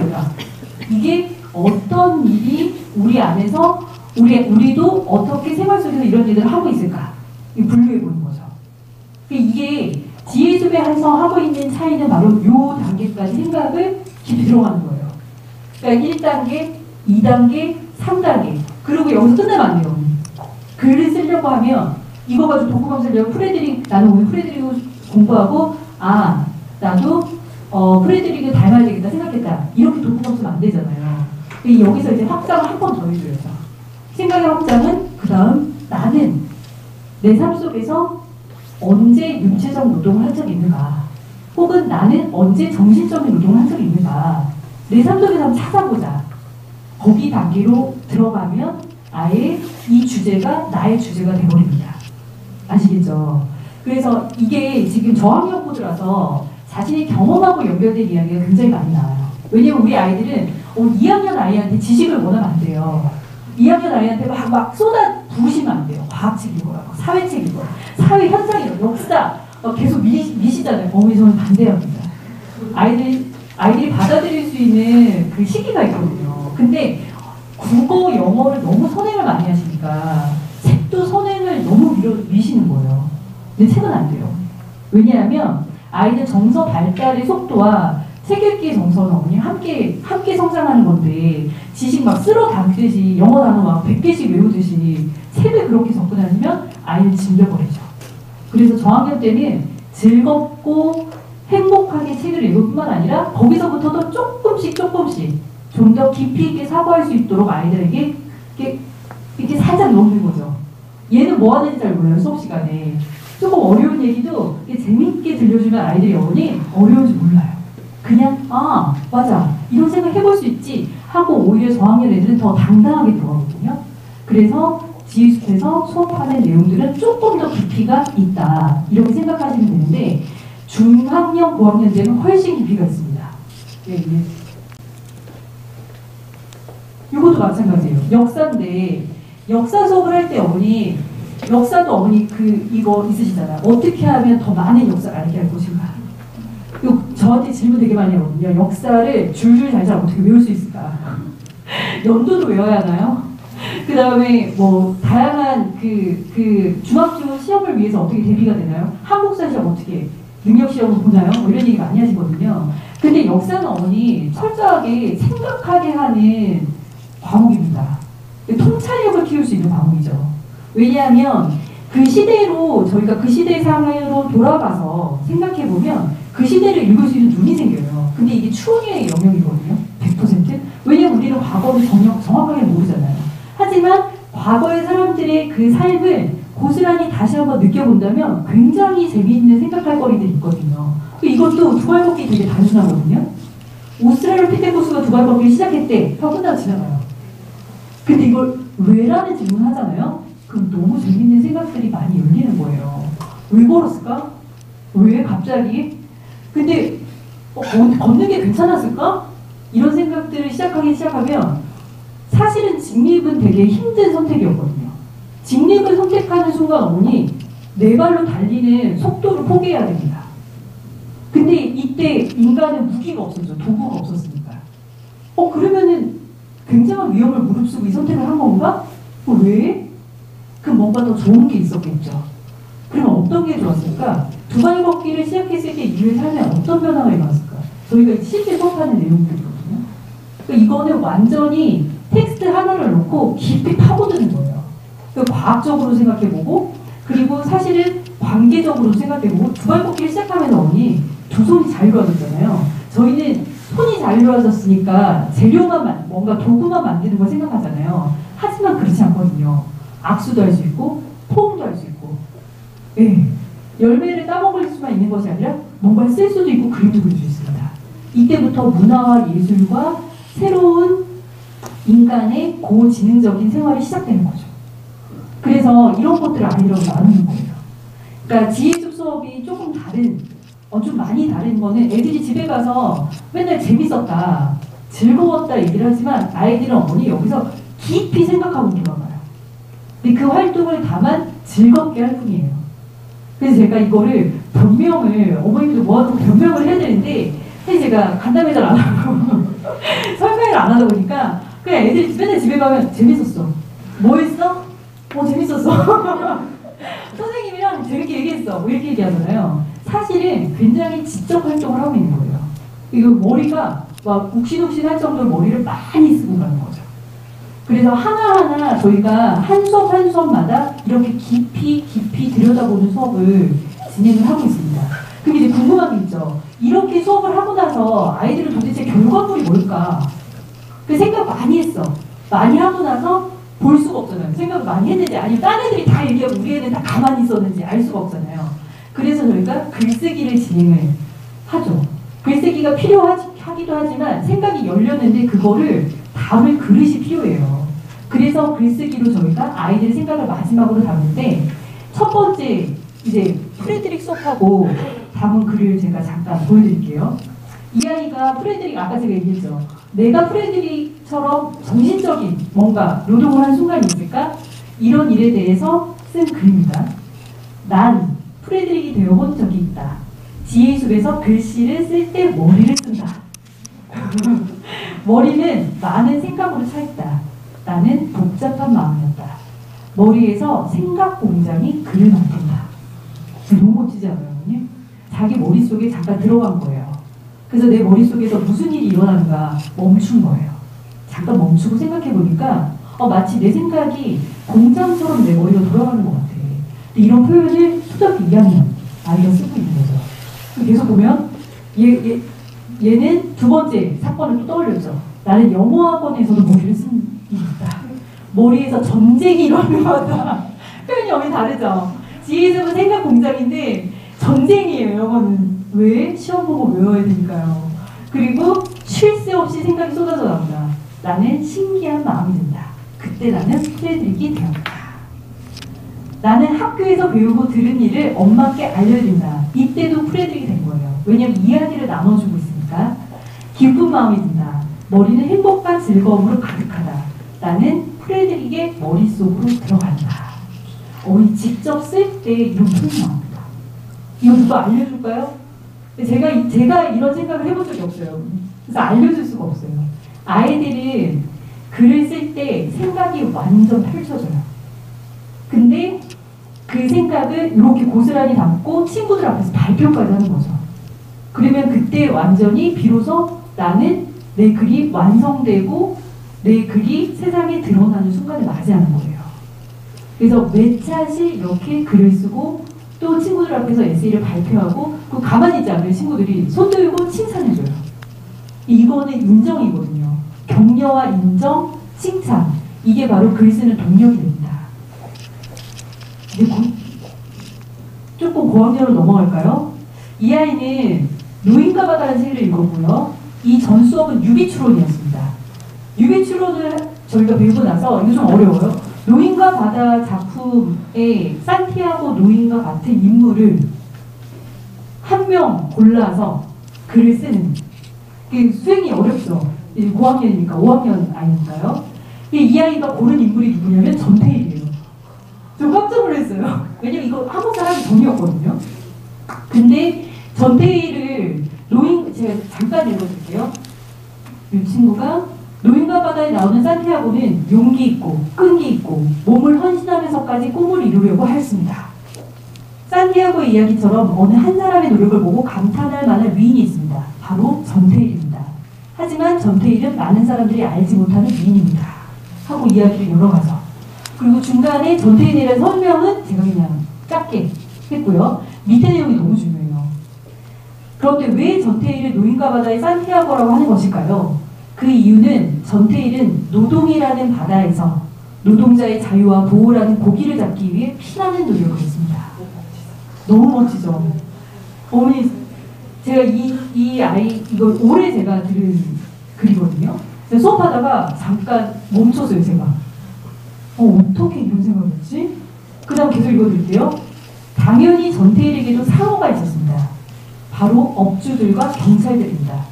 이게 어떤 일이 우리 안에서 우리도 어떻게 생활 속에서 이런 일들을 하고 있을까? 분류해 보는 거죠. 이게 지혜숲에서 하고 있는 차이는 바로 요 단계까지 생각을 깊이 들어가는 거예요. 그러니까 1단계, 2단계, 3단계. 그리고 여기서 끝나면 안 돼요. 글을 쓰려고 하면 이거 가지고 독후감 쓰려고 나는 오늘 프레드릭을 공부하고 나도 프레드릭을 닮아야 되겠다 생각했다. 이렇게 독후감 쓰면 안 되잖아요. 여기서 이제 확장을 한 번 더 해줘야죠. 생각의 확장은 그 다음 나는 내 삶 속에서 언제 육체적 노동을 한 적이 있는가, 혹은 나는 언제 정신적인 노동을 한 적이 있는가, 내 삶 속에서 한번 찾아보자. 거기 단계로 들어가면 아예 이 주제가 나의 주제가 되어버립니다. 아시겠죠? 그래서 이게 지금 저학년 코드라서 자신의 경험하고 연결된 이야기가 굉장히 많이 나와요. 왜냐면 우리 아이들은 2학년 아이한테 지식을 원하면 안 돼요. 2학년 아이한테 막 쏟아 부으시면 안 돼요. 과학책 읽어라, 사회책 읽어라, 사회 현상이라, 역사 계속 미시잖아요. 저는 반대합니다. 아이들이 받아들일 수 있는 그 시기가 있거든요. 근데 국어, 영어를 너무 선행을 많이 하시니까 책도 선행을 너무 미시는 거예요. 근데 책은 안 돼요. 왜냐하면 아이들 정서 발달의 속도와 책 읽기의 정서는 함께 성장하는 건데, 지식 막 쓸어 담듯이 영어 단어 막 100개씩 외우듯이 책을 그렇게 접근하시면 아이는 질려버리죠. 그래서 저학년 때는 즐겁고 행복하게 책을 읽을 뿐만 아니라 거기서부터도 조금씩 좀 더 깊이 있게 사고할 수 있도록 아이들에게 이렇게 살짝 넣는 거죠. 얘는 뭐 하는지 잘 몰라요, 수업 시간에. 조금 어려운 얘기도 재밌게 들려주면 아이들이 어려운지 몰라요. 그냥 아 맞아 이런 생각 해볼 수 있지 하고 오히려 저학년 애들은 더 당당하게 들어가거든요. 그래서 지휘숲에서 수업하는 내용들은 조금 더 깊이가 있다 이렇게 생각하시면 되는데 중학년, 고학년 때는 훨씬 깊이가 있습니다. 네, 이것도 마찬가지예요. 역사인데 역사 수업을 할 때 어머니 역사도 어머니 이거 있으시잖아요. 어떻게 하면 더 많은 역사를 알게 할 것인가. 이거 저한테 질문 되게 많이 하거든요. 역사를 줄줄 잘잘 어떻게 외울 수 있을까? 연도도 외워야 하나요? 그 다음에 뭐 다양한 중학교 시험을 위해서 어떻게 대비가 되나요? 한국사 시험 어떻게 능력 시험을 보나요? 뭐 이런 얘기 많이 하시거든요. 근데 역사는 어머니 철저하게 생각하게 하는 과목입니다. 통찰력을 키울 수 있는 과목이죠. 왜냐하면 그 시대로 저희가 그 시대 상으로 돌아가서 생각해보면 그 시대를 읽을 수 있는 눈이 생겨요. 근데 이게 추억의 영역이거든요. 100%. 왜냐면 우리는 과거를 정확하게 모르잖아요. 하지만 과거의 사람들의 그 삶을 고스란히 다시 한번 느껴본다면 굉장히 재미있는 생각할 거리들이 있거든요. 이것도 두발 걷기 되게 단순하거든요. 오스트랄로피테쿠스가 두발 걷기를 시작했대. 하고 끝나고 지나가요. 근데 이걸 왜라는 질문 하잖아요. 그럼 너무 재밌는 생각들이 많이 열리는 거예요. 왜 걸었을까? 왜 갑자기? 근데 걷는 게 괜찮았을까? 이런 생각들을 시작하면 사실은 직립은 되게 힘든 선택이었거든요. 직립을 선택하는 순간 어머니 네 발로 달리는 속도를 포기해야 됩니다. 근데 이때 인간은 무기가 없었죠. 도구가 없었으니까. 그러면은 굉장한 위험을 무릅쓰고 이 선택을 한 건가? 왜? 그럼 뭔가 더 좋은 게 있었겠죠. 그러면 어떤 게 좋았을까? 두발 걷기를 시작했을 때 인류의 삶에 어떤 변화가 일어났을까? 저희가 실제 수업하는 내용들이거든요. 그러니까 이거는 완전히 텍스트 하나를 놓고 깊이 파고드는 거예요. 그러니까 과학적으로 생각해보고 그리고 사실은 관계적으로 생각해보고 두발 걷기를 시작하면서 어머니 두 손이 자유로워졌잖아요. 저희는 손이 자유로워졌으니까 재료만 뭔가 도구만 만드는 걸 생각하잖아요. 하지만 그렇지 않거든요. 악수도 할 수 있고 포옹도 할 수 있고 열매를 따먹을 수만 있는 것이 아니라 뭔가를 쓸 수도 있고 그림도 그릴 수 있습니다. 이때부터 문화와 예술과 새로운 인간의 고지능적인 생활이 시작되는 거죠. 그래서 이런 것들을 아이들하고 나누는 거예요. 그러니까 지혜숲 수업이 조금 좀 많이 다른 거는 애들이 집에 가서 맨날 재밌었다, 즐거웠다 얘기를 하지만 아이들은 어머니 여기서 깊이 생각하고 돌아가요. 근데 그 활동을 다만 즐겁게 할 뿐이에요. 그래서 제가 이거를 변명을 어머님도 모아놓고 변명을 해야 되는데 사실 제가 간담회를 안 하고 설명을 안 하다 보니까 그냥 애들이 맨날 집에 가면 재밌었어. 뭐 했어? 재밌었어. 선생님이랑 재밌게 얘기했어. 뭐 이렇게 얘기하잖아요. 사실은 굉장히 지적 활동을 하고 있는 거예요. 이거 머리가 막 욱신욱신할 정도로 머리를 많이 쓰고 가는 거죠. 그래서 하나하나 저희가 한 수업 한 수업마다 이렇게 깊이 들여다보는 수업을 진행을 하고 있습니다. 그럼 이제 궁금한 게 있죠. 이렇게 수업을 하고 나서 아이들은 도대체 결과물이 뭘까? 그 생각 많이 했어. 많이 하고 나서 볼 수가 없잖아요. 생각 많이 했는지 아니면 딴 애들이 다 얘기하고 우리 애는 다 가만히 있었는지 알 수가 없잖아요. 그래서 저희가 글쓰기를 진행을 하죠. 글쓰기가 필요하기도 하지만 생각이 열렸는데 그거를 담을 그릇이 필요해요. 그래서 글쓰기로 저희가 아이들의 생각을 마지막으로 담는데 첫 번째 이제 프레드릭 수업하고 담은 글을 제가 잠깐 보여드릴게요. 이 아이가 프레드릭 아까 제가 얘기했죠. 내가 프레드릭처럼 정신적인 뭔가 노동을 한 순간이 있을까? 이런 일에 대해서 쓴 글입니다. 난 프레드릭이 되어본 적이 있다. 지혜숲에서 글씨를 쓸 때 머리를 쓴다. 머리는 많은 생각으로 차있다. 나는 복잡한 마음이었다. 머리에서 생각 공장이 글을 만든다. 너무 멋지지 않아요, 어머니? 자기 머릿속에 잠깐 들어간 거예요. 그래서 내 머릿속에서 무슨 일이 일어나는가 멈춘 거예요. 잠깐 멈추고 생각해보니까 마치 내 생각이 공장처럼 내 머리가 돌아가는 것 같아. 이런 표현을 초등학교 2학년 아이가 쓰고 있는 거죠. 계속 보면 얘는 두 번째 사건을 또 떠올렸죠. 나는 영어학원에서도 머리를 쓴 일이 있다. 머리에서 전쟁이라는 거다. 표현이 엄청 다르죠. 지혜습은 생각 공장인데 전쟁이에요. 영어는. 왜? 시험 보고 외워야 되니까요. 그리고 쉴 새 없이 생각이 쏟아져 나온다. 나는 신기한 마음이 든다. 그때 나는 프레드릭이 되었다. 나는 학교에서 배우고 들은 일을 엄마께 알려준다. 이때도 프레드릭이 된 거예요. 왜냐면 이야기를 나눠주고 있으니까. 기쁜 마음이 든다. 머리는 행복과 즐거움으로 가득하다. 나는 프레드릭의 머릿속으로 들어간다. 직접 쓸 때 이런 표현이 나옵니다. 이거 누가 알려줄까요? 제가 이런 생각을 해본 적이 없어요. 그래서 알려줄 수가 없어요. 아이들은 글을 쓸 때 생각이 완전 펼쳐져요. 근데 그 생각을 이렇게 고스란히 담고 친구들 앞에서 발표까지 하는 거죠. 그러면 그때 완전히 비로소 나는 내 글이 완성되고 내 글이 세상에 드러나는 순간을 맞이하는 거예요. 그래서 몇 차씩 이렇게 글을 쓰고 또 친구들 앞에서 에세이를 발표하고 그 가만히 있지 않으면 친구들이 손 들고 칭찬해줘요. 이거는 인정이거든요. 격려와 인정, 칭찬. 이게 바로 글 쓰는 동력이 됩니다. 이제 조금 고학년으로 넘어갈까요? 이 아이는 노인과 바다라는 책을 읽었고요. 이 전 수업은 유비추론이었습니다. 유비추론을 저희가 배우고 나서 이거 좀 어려워요. 노인과 바다 작품의 산티아고 노인과 같은 인물을 한 명 골라서 글을 쓰는 수행이 어렵죠. 고학년이니까 5학년 아이니까요. 이 아이가 고른 인물이 누구냐면 전태일이에요. 저 깜짝 놀랐어요. 왜냐면 이거 한국 사람이 전이었거든요. 근데 전태일을 제가 잠깐 읽어줄게요. 이 친구가 노인과 바다에 나오는 산티아고는 용기 있고 끈기 있고 몸을 헌신하면서까지 꿈을 이루려고 하였습니다. 산티아고의 이야기처럼 어느 한 사람의 노력을 보고 감탄할 만한 위인이 있습니다. 바로 전태일입니다. 하지만 전태일은 많은 사람들이 알지 못하는 위인입니다. 하고 이야기를 열어가서 그리고 중간에 전태일에 대한 설명은 제가 그냥 짧게 했고요. 밑에 내용이 너무 중요해요. 그런데 왜 전태일을 노인과 바다의 산티아고라고 하는 것일까요? 그 이유는 전태일은 노동이라는 바다에서 노동자의 자유와 보호라는 고기를 잡기 위해 피나는 노력을 했습니다. 너무 멋지죠? 어머니, 제가 이 아이, 이걸 올해 제가 들은 글이거든요. 수업하다가 잠깐 멈췄어요, 제가. 어떻게 이런 생각을 했지? 그 다음 계속 읽어드릴게요. 당연히 전태일에게도 상어가 있었습니다. 바로 업주들과 경찰들입니다.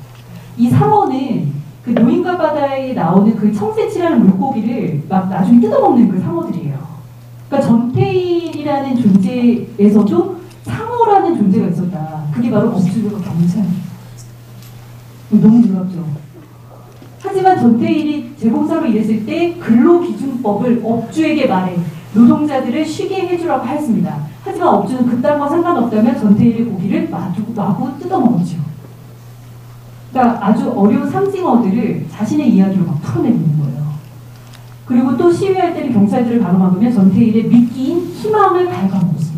이 상어는 그 노인과 바다에 나오는 그 청새치라는 물고기를 막 나중에 뜯어먹는 그 상어들이에요. 그러니까 전태일이라는 존재에서도 상어라는 존재가 있었다. 그게 바로 업주들과 경찰입니다. 너무 놀랍죠? 하지만 전태일이 제공사로 일했을 때 근로기준법을 업주에게 말해 노동자들을 쉬게 해주라고 하였습니다. 하지만 업주는 그딴과 상관없다면 전태일의 고기를 마구 뜯어먹었죠. 그러니까 아주 어려운 상징어들을 자신의 이야기로 막 풀어내는 거예요. 그리고 또 시위할 때는 경찰들을 가로막으면 전태일의 미끼인 희망을 갉아먹었습니다.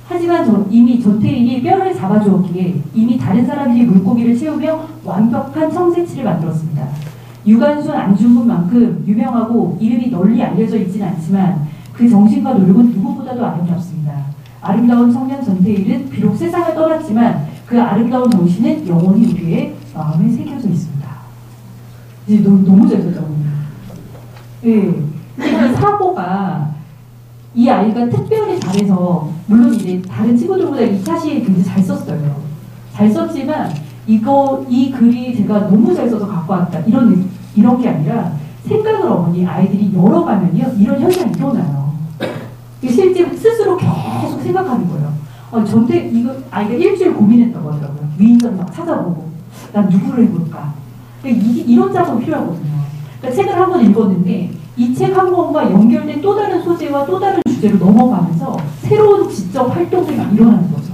하지만 이미 전태일이 뼈를 잡아주었기에 이미 다른 사람들이 물고기를 채우며 완벽한 청새치를 만들었습니다. 유관순 안중근만큼 유명하고 이름이 널리 알려져 있지는 않지만 그 정신과 노력은 누구보다도 아름답습니다. 아름다운 청년 전태일은 비록 세상을 떠났지만 그 아름다운 정신은 영원히 우리의 마음에 새겨져 있습니다. 이제 너무 잘 썼죠. 네. 이 사고가 이 아이가 특별히 잘해서 물론 이제 다른 친구들보다 이 차시에 굉장히 잘 썼어요. 잘 썼지만 이 글이 제가 너무 잘 써서 갖고 왔다 이런 게 아니라 생각을 어머니 아이들이 열어가면요 이런 현상이 일어나요. 실제 스스로 계속 생각하는 거예요. 이거 아이가 일주일 고민했다고 하더라고요. 위인전 막 찾아보고 난 누구를 해볼까. 이런 작업이 필요하거든요. 그러니까 책을 한 번 읽었는데 이 책 한 권과 연결된 또 다른 소재와 또 다른 주제로 넘어가면서 새로운 지적 활동들이 막 일어나는 거죠.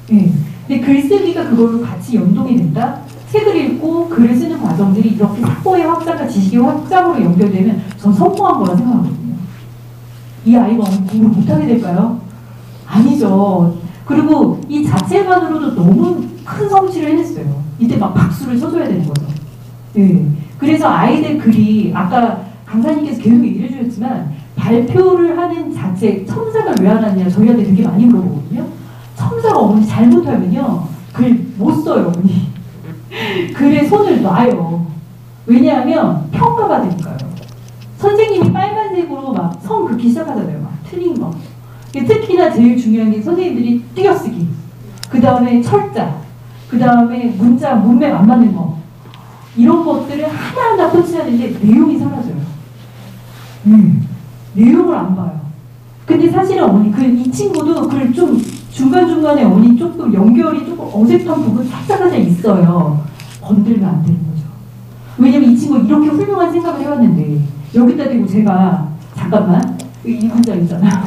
네. 근데 글쓰기가 그걸로 같이 연동이 된다? 책을 읽고 글을 쓰는 과정들이 이렇게 사고의 확장과 지식의 확장으로 연결되면 전 성공한 거라 생각하거든요. 이 아이가 공부를 못하게 될까요? 아니죠. 그리고 이 자체만으로도 너무 큰 성취를 해냈어요. 이때 막 박수를 쳐줘야 되는 거죠. 네. 그래서 아이들 글이 아까 강사님께서 계속 얘기를 해주셨지만 발표를 하는 자체 첨삭을 왜 안 하냐 저희한테 되게 많이 물어보거든요. 첨삭 어머니 잘못하면요 글 못 써요 어머니. 글에 손을 놔요. 왜냐하면 평가받으니까요. 선생님이 빨간색으로 막 성 긋기 시작하잖아요. 막 틀린 거. 특히나 제일 중요한 게 선생님들이 띄어쓰기, 그 다음에 철자, 그 다음에 문자 문맥 안 맞는 거, 이런 것들을 하나하나 코치하는데 내용이 사라져요. 내용을 안 봐요. 근데 사실은 어머니 이 친구도 글 좀 중간중간에 어머니 조금 연결이 조금 어색한 부분 살짝 있어요. 건들면 안 되는 거죠. 왜냐면 이 친구 이렇게 훌륭한 생각을 해왔는데 여기다 대고 제가 잠깐만 이 문장 있잖아.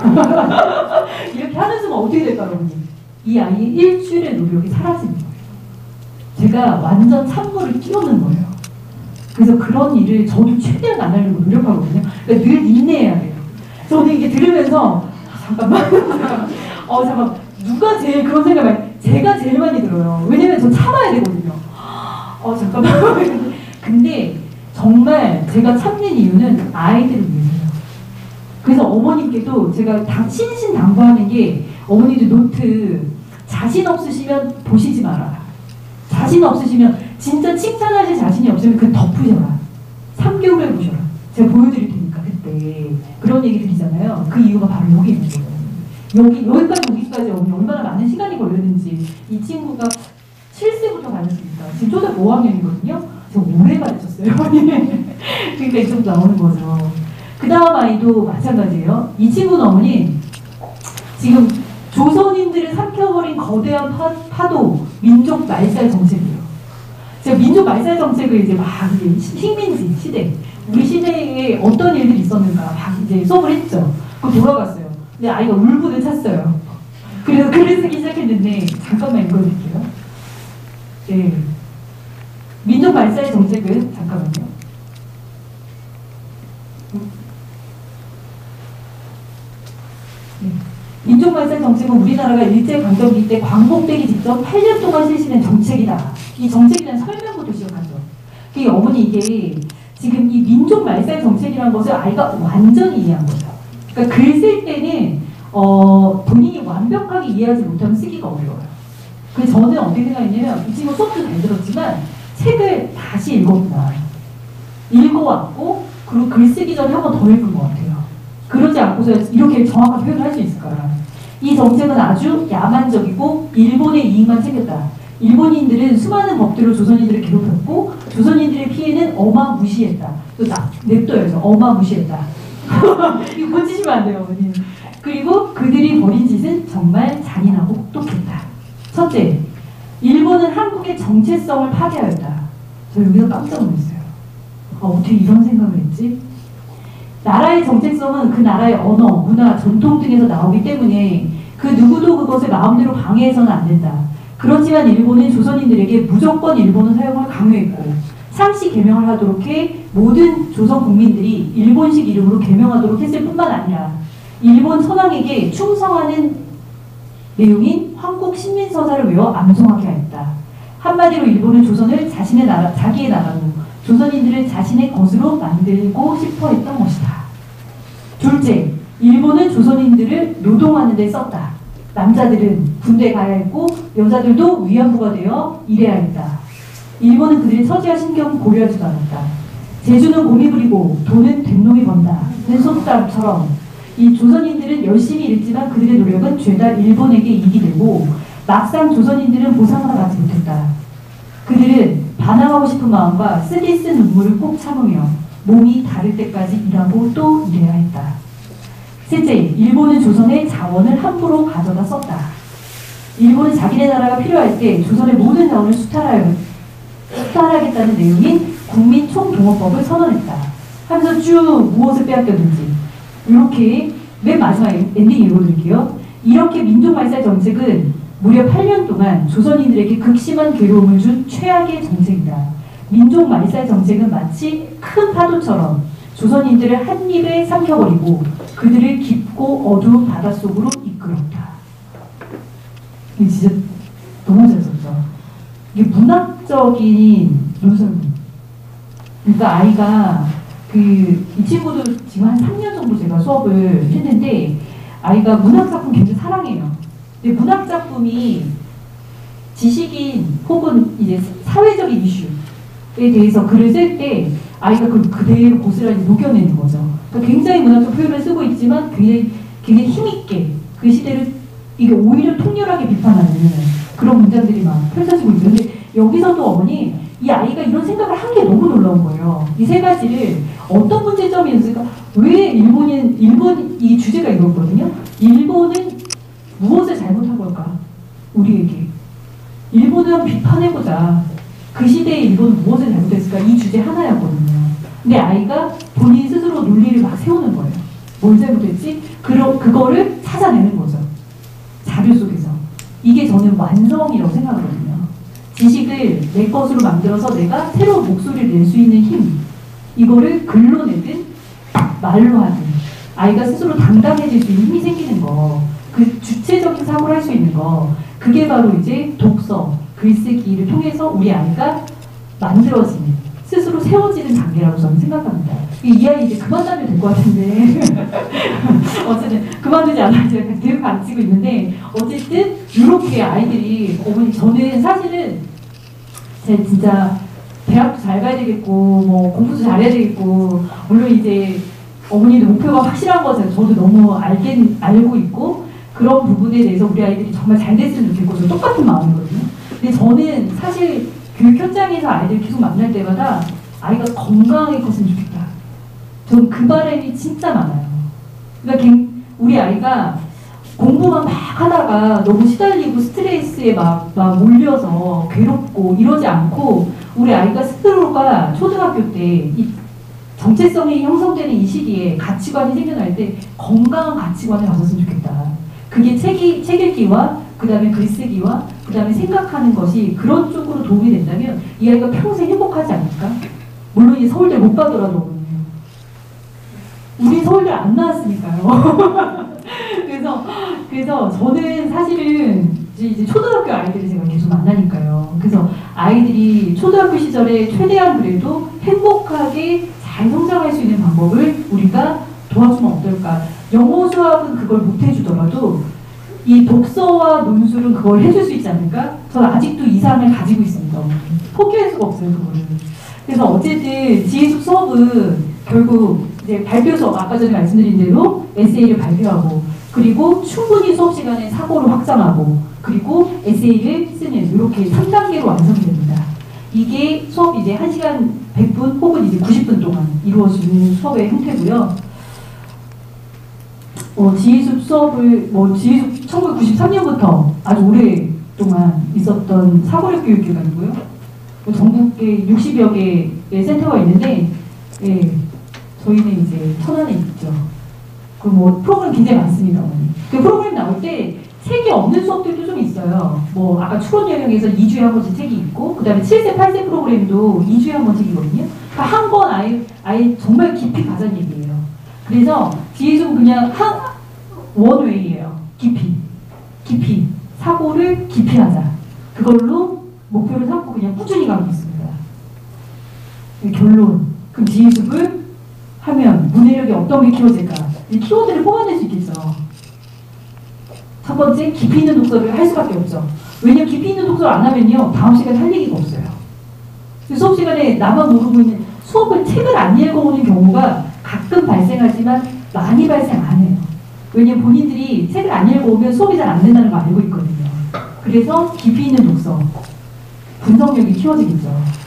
이렇게 하는 순간 어떻게 될까요, 어머니? 이 아이의 일주일의 노력이 사라지는 거예요. 제가 완전 찬물을 끼얹는 거예요. 그래서 그런 일을 저도 최대한 안 하려고 노력하거든요. 그러니까 늘 인내해야 돼요. 저는 이게 들으면서 잠깐만 잠깐 누가 제일 그런 생각을 제가 제일 많이 들어요. 왜냐면 저 참아야 되거든요. 잠깐만 근데 정말 제가 참는 이유는 아이들을 위해서요. 그래서 어머님께도 제가 신신당부하는 게 어머니들 노트 자신 없으시면 보시지 마라. 자신 없으시면 진짜 칭찬하실 자신이 없으면 그 덮으셔라. 3개월 해보셔라. 제가 보여드릴 테니까 그때 그런 얘기 드리잖아요. 그 이유가 바로 여기 있는 거예요. 여기까지 오기까지 얼마나 많은 시간이 걸렸는지. 이 친구가 7세부터 다녔으니까 지금 초등학교 5학년이거든요. 제가 오래 가르쳤어요. 그러니까 이 정도 나오는 거죠. 그 다음 아이도 마찬가지예요. 이 친구는 어머니 지금 조선인들을 삼켜버린 거대한 파도 민족 말살 정책이에요. 제가 민족 말살 정책을 이제 막 식민지 시대 우리 시대에 어떤 일들이 있었는가 막 이제 수업을 했죠. 그거 돌아갔어요. 근데 아이가 울분을 찼어요. 그래서 글을 쓰기 시작했는데 잠깐만 읽어드릴게요. 네. 민족 말살 정책은 잠깐만요. 네. 민족 말살 정책은 우리나라가 일제강점기 때 광복되기 직전 8년 동안 실시된 정책이다. 이 정책에 대한 설명부터 시작하죠. 그게 어머니 이게 지금 이 민족 말살 정책이라는 것을 아이가 완전히 이해한 거죠. 그러니까 글 쓸 때는 본인이 완벽하게 이해하지 못하면 쓰기가 어려워요. 그래서 저는 어떻게 생각했냐면 이 친구 수업도 잘 들었지만 책을 다시 읽었구나. 읽어왔고 그리고 글 쓰기 전에 한 번 더 읽은 것 같아요. 그러지 않고서 이렇게 정확한 표현을 할 수 있을까. 이 정책은 아주 야만적이고 일본의 이익만 챙겼다. 일본인들은 수많은 법대로 조선인들을 괴롭혔고 조선인들의 피해는 어마무시했다. 또 냅둬야죠. 어마무시했다. 이거 고치시면 안 돼요, 어머니. 그리고 그들이 벌인 짓은 정말 잔인하고 혹독했다. 첫째, 일본은 한국의 정체성을 파괴하였다. 저 여기서 깜짝 놀랐어요. 어떻게 이런 생각을 했지? 나라의 정체성은 그 나라의 언어, 문화, 전통 등에서 나오기 때문에 그 누구도 그것을 마음대로 방해해서는 안 된다. 그렇지만 일본은 조선인들에게 무조건 일본어 사용을 강요했고 상시 개명을 하도록 해 모든 조선 국민들이 일본식 이름으로 개명하도록 했을 뿐만 아니라 일본 천황에게 충성하는 내용인 한국 신민서사를 외워 암송하게 하였다. 한마디로 일본은 조선을 자신의 나라, 자기의 나라로 조선인들을 자신의 것으로 만들고 싶어 했던 것이다. 둘째, 일본은 조선인들을 노동하는 데 썼다. 남자들은 군대 가야 했고 여자들도 위안부가 되어 일해야 했다. 일본은 그들의 처지와 신경을 고려하지도 않았다. 재주는 곰이 부리고 돈은 된놈이 번다. 는 속담처럼 이 조선인들은 열심히 일했지만 그들의 노력은 죄다 일본에게 이익이 되고 막상 조선인들은 보상을 받지 못했다. 그들은 반항하고 싶은 마음과 쓰디 쓴 눈물을 꼭 참으며 몸이 다를 때까지 일하고 또 일해야 했다. 셋째, 일본은 조선의 자원을 함부로 가져다 썼다. 일본은 자기네 나라가 필요할 때 조선의 모든 자원을 수탈하겠다는 내용인 국민총동원법을 선언했다. 하면서 쭉 무엇을 빼앗겼는지 이렇게 맨 마지막 엔딩 읽어드릴게요. 이렇게 민족말살 정책은 무려 8년 동안 조선인들에게 극심한 괴로움을 준 최악의 정책이다. 민족말살 정책은 마치 큰 파도처럼 조선인들을 한 입에 삼켜버리고 그들을 깊고 어두운 바닷속으로 이끌었다. 이게 진짜 너무 잘 썼죠. 이게 문학적인 논설문. 그러니까 아이가 이 친구도 지금 한 3년 정도 제가 수업을 했는데 아이가 문학작품 굉장히 사랑해요. 근데 문학작품이 지식인 혹은 이제 사회적인 이슈에 대해서 글을 쓸 때 아이가 그걸 그대로 고스란히 녹여내는 거죠. 그러니까 굉장히 문학적 표현을 쓰고 있지만 굉장히 힘있게 그 시대를 이게 오히려 통렬하게 비판하는 그런 문장들이 막 펼쳐지고 있어요. 근데 여기서도 어머니 이 아이가 이런 생각을 한 게 너무 놀라운 거예요. 이 세 가지를 어떤 문제점이 있을까? 왜 일본 이 주제가 이거거든요. 일본은 무엇을 잘못한 걸까? 우리에게. 일본을 비판해보자. 그 시대의 일본은 무엇을 잘못했을까? 이 주제 하나였거든요. 근데 아이가 본인 스스로 논리를 막 세우는 거예요. 뭘 잘못했지? 그거를 찾아내는 거죠. 자료 속에서. 이게 저는 완성이라고 생각하거든요. 지식을 내 것으로 만들어서 내가 새로운 목소리를 낼 수 있는 힘. 이거를 글로 내든 말로 하든 아이가 스스로 당당해질 수 있는 힘이 생기는 거. 그 주체적인 사고를 할 수 있는 거. 그게 바로 이제 독서, 글쓰기를 통해서 우리 아이가 만들어지는, 스스로 세워지는 단계라고 저는 생각합니다. 이 아이 이제 그만하면 될 것 같은데 어쨌든 그만두지 않아요. 제가 계속 가르치고 있는데 어쨌든 이렇게 아이들이 어머니 저는 사실은 제가 진짜 대학도 잘 가야 되겠고 뭐 공부도 잘해야 되겠고 물론 이제 어머니도 목표가 확실한 것을 저도 너무 알고 있고 그런 부분에 대해서 우리 아이들이 정말 잘 됐으면 좋겠고 저 똑같은 마음이거든요. 근데 저는 사실 교육 현장에서 아이들 계속 만날 때마다 아이가 건강하게 컸으면 좋겠다. 전 그 바람이 진짜 많아요. 그러니까 우리 아이가 공부만 막 하다가 너무 시달리고 스트레스에 막 몰려서 괴롭고 이러지 않고 우리 아이가 스스로가 초등학교 때 이 정체성이 형성되는 이 시기에 가치관이 생겨날 때 건강한 가치관을 가졌으면 좋겠다. 그게 책 읽기와 그 다음에 글쓰기와 그 다음에 생각하는 것이 그런 쪽으로 도움이 된다면 이 아이가 평생 행복하지 않을까? 물론 이 서울대 못 가더라도 우리 서울대 안 나왔으니까요. 그래서 저는 사실은 이제 초등학교 아이들을 제가 계속 만나니까요. 그래서 아이들이 초등학교 시절에 최대한 그래도 행복하게 잘 성장할 수 있는 방법을 우리가 도와주면 어떨까? 영어, 수학은 그걸 못 해주더라도 이 독서와 논술은 그걸 해줄 수 있지 않을까? 저는 아직도 이상을 가지고 있습니다. 포기할 수가 없어요, 그거를. 그래서 어쨌든 지혜숲 수업은 결국 이제 발표 수업, 아까 전에 말씀드린 대로 에세이를 발표하고 그리고 충분히 수업 시간에 사고를 확장하고 그리고 에세이를 쓰는 이렇게 3단계로 완성이 됩니다. 이게 수업이 이제 1시간 100분 혹은 이제 90분 동안 이루어지는 수업의 형태고요. 지혜숲 수업을 지혜숲 1993년부터 아주 오랫동안 있었던 사고력 교육기관이고요. 전국에 60여 개의 센터가 있는데 저희는 이제 천안에 있죠. 그 프로그램 굉장히 많습니다, 어머니. 그 프로그램 나올 때 책이 없는 수업들도 좀 있어요. 아까 추론 영역에서 2주에 한 번씩 책이 있고, 그 다음에 7세, 8세 프로그램도 2주에 한 번 책이거든요. 그러니까 한 번 아예 정말 깊이 가자는 얘기예요. 그래서 지혜숲은 그냥 원웨이예요. 깊이. 사고를 깊이 하자. 그걸로 목표를 삼고 그냥 꾸준히 가고 있습니다. 결론. 그럼 지혜숲을 하면 문해력이 어떤 게 키워질까? 이 키워드를 뽑아낼 수 있겠죠. 첫 번째, 깊이 있는 독서를 할 수밖에 없죠. 왜냐면 깊이 있는 독서를 안 하면요, 다음 시간에 할 얘기가 없어요. 수업 시간에 나만 모르고 있는 책을 안 읽어오는 경우가 가끔 발생하지만 많이 발생 안 해요. 왜냐면 본인들이 책을 안 읽어오면 수업이 잘 안 된다는 걸 알고 있거든요. 그래서 깊이 있는 독서, 분석력이 키워지겠죠.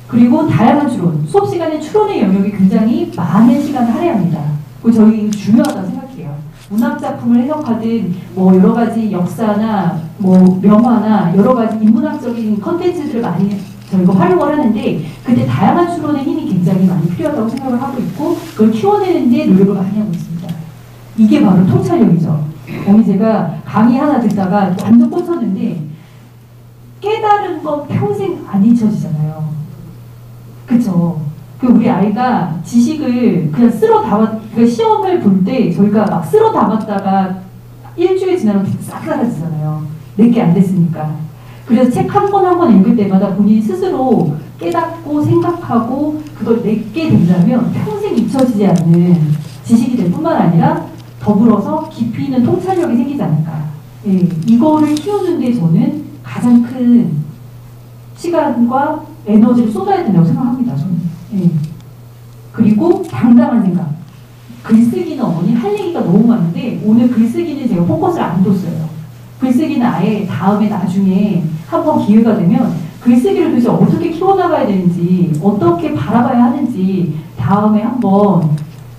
그리고 다양한 추론, 수업 시간에 추론의 영역이 굉장히 많은 시간을 할애합니다. 그리고 저희 중요하다고 생각해요. 문학 작품을 해석하든 여러 가지 역사나 명화나 여러 가지 인문학적인 컨텐츠들을 많이 저희가 활용을 하는데 그때 다양한 추론의 힘이 굉장히 많이 필요하다고 생각을 하고 있고 그걸 키워내는 데 노력을 많이 하고 있습니다. 이게 바로 통찰력이죠. 제가 강의 하나 듣다가 완전 꽂혔는데 깨달은 건 평생 안 잊혀지잖아요. 그쵸? 우리 아이가 지식을 그냥 시험을 볼 때 저희가 막 쓸어 담았다가 일주일 지나면 싹 사라지잖아요. 내게 안 됐으니까. 그래서 책 한 권 한 권 읽을 때마다 본인이 스스로 깨닫고 생각하고 그걸 내게 된다면 평생 잊혀지지 않는 지식이 될 뿐만 아니라 더불어서 깊이 있는 통찰력이 생기지 않을까. 예, 이거를 키우는데 저는 가장 큰 시간과 에너지를 쏟아야 된다고 생각합니다. 저는. 예. 그리고 당당한 생각. 글쓰기는 어머니 할 얘기가 너무 많은데 오늘 글쓰기는 제가 포커스를 안 뒀어요. 글쓰기는 아예 다음에 나중에 한번 기회가 되면 글쓰기를 도대체 어떻게 키워나가야 되는지 어떻게 바라봐야 하는지 다음에 한번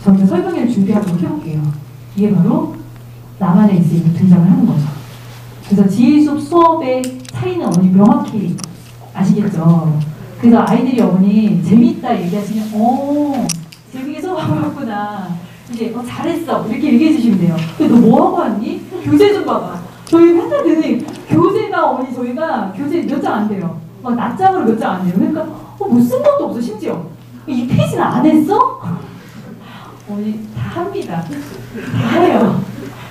저희가 설명회를 준비하도록 해볼게요. 이게 바로 나만의 에세이로 등장을 하는 거죠. 그래서 지휘숲 수업의 차이는 어머니 명확히 아시겠죠? 그래서 아이들이 어머니 재밌다 얘기하시면 재밌게 수업하고 이제 잘했어 이렇게 얘기해 주시면 돼요. 근데 너 뭐 하고 왔니? 교재 좀 봐봐. 저희 맨날 듣는 교재가 어머니 저희가 교재 몇 장 안 돼요. 막 낱장으로 몇 장 안 돼요. 그러니까 뭐 쓴 것도 없어 심지어. 이 페이지는 안 했어? 어머니 다 합니다. 다 해요.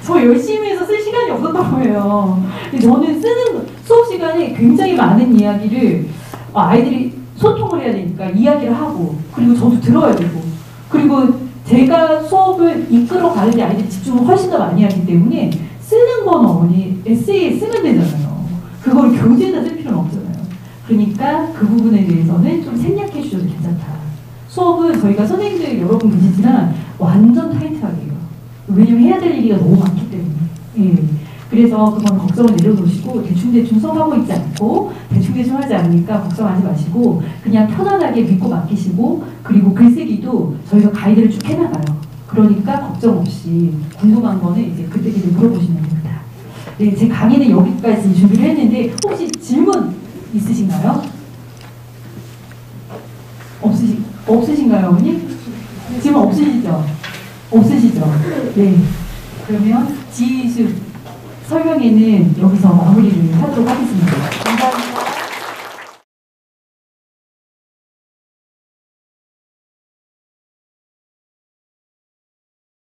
저 열심히 해서 쓸 시간이 없었던 거예요. 저는 쓰는 수업 시간에 굉장히 많은 이야기를 아이들이 소통을 해야 되니까 이야기를 하고 그리고 저도 들어야 되고 그리고 제가 수업을 이끌어 가는데 아이들이 집중을 훨씬 더 많이 하기 때문에 쓰는 건 어머니 에세이에 쓰면 되잖아요. 그걸 교재에다 쓸 필요는 없잖아요. 그러니까 그 부분에 대해서는 좀 생략해 주셔도 괜찮다. 수업은 저희가 선생님들 여러분 계시지만 완전 타이트하게 해요. 왜냐면 해야 될 얘기가 너무 많기 때문에. 예. 그래서 그건 걱정을 내려놓으시고 대충대충 수업하고 있지 않고 대충대충 하지 않으니까 걱정하지 마시고 그냥 편안하게 믿고 맡기시고 그리고 글쓰기도 저희가 가이드를 쭉 해나가요. 그러니까 걱정 없이 궁금한 거는 이제 그때그때 물어보시면 됩니다. 네, 제 강의는 여기까지 준비를 했는데 혹시 질문 있으신가요? 없으신가요, 어머니? 질문 없으시죠? 없으시죠? 네. 그러면 지휘수 설명회는 여기서 마무리를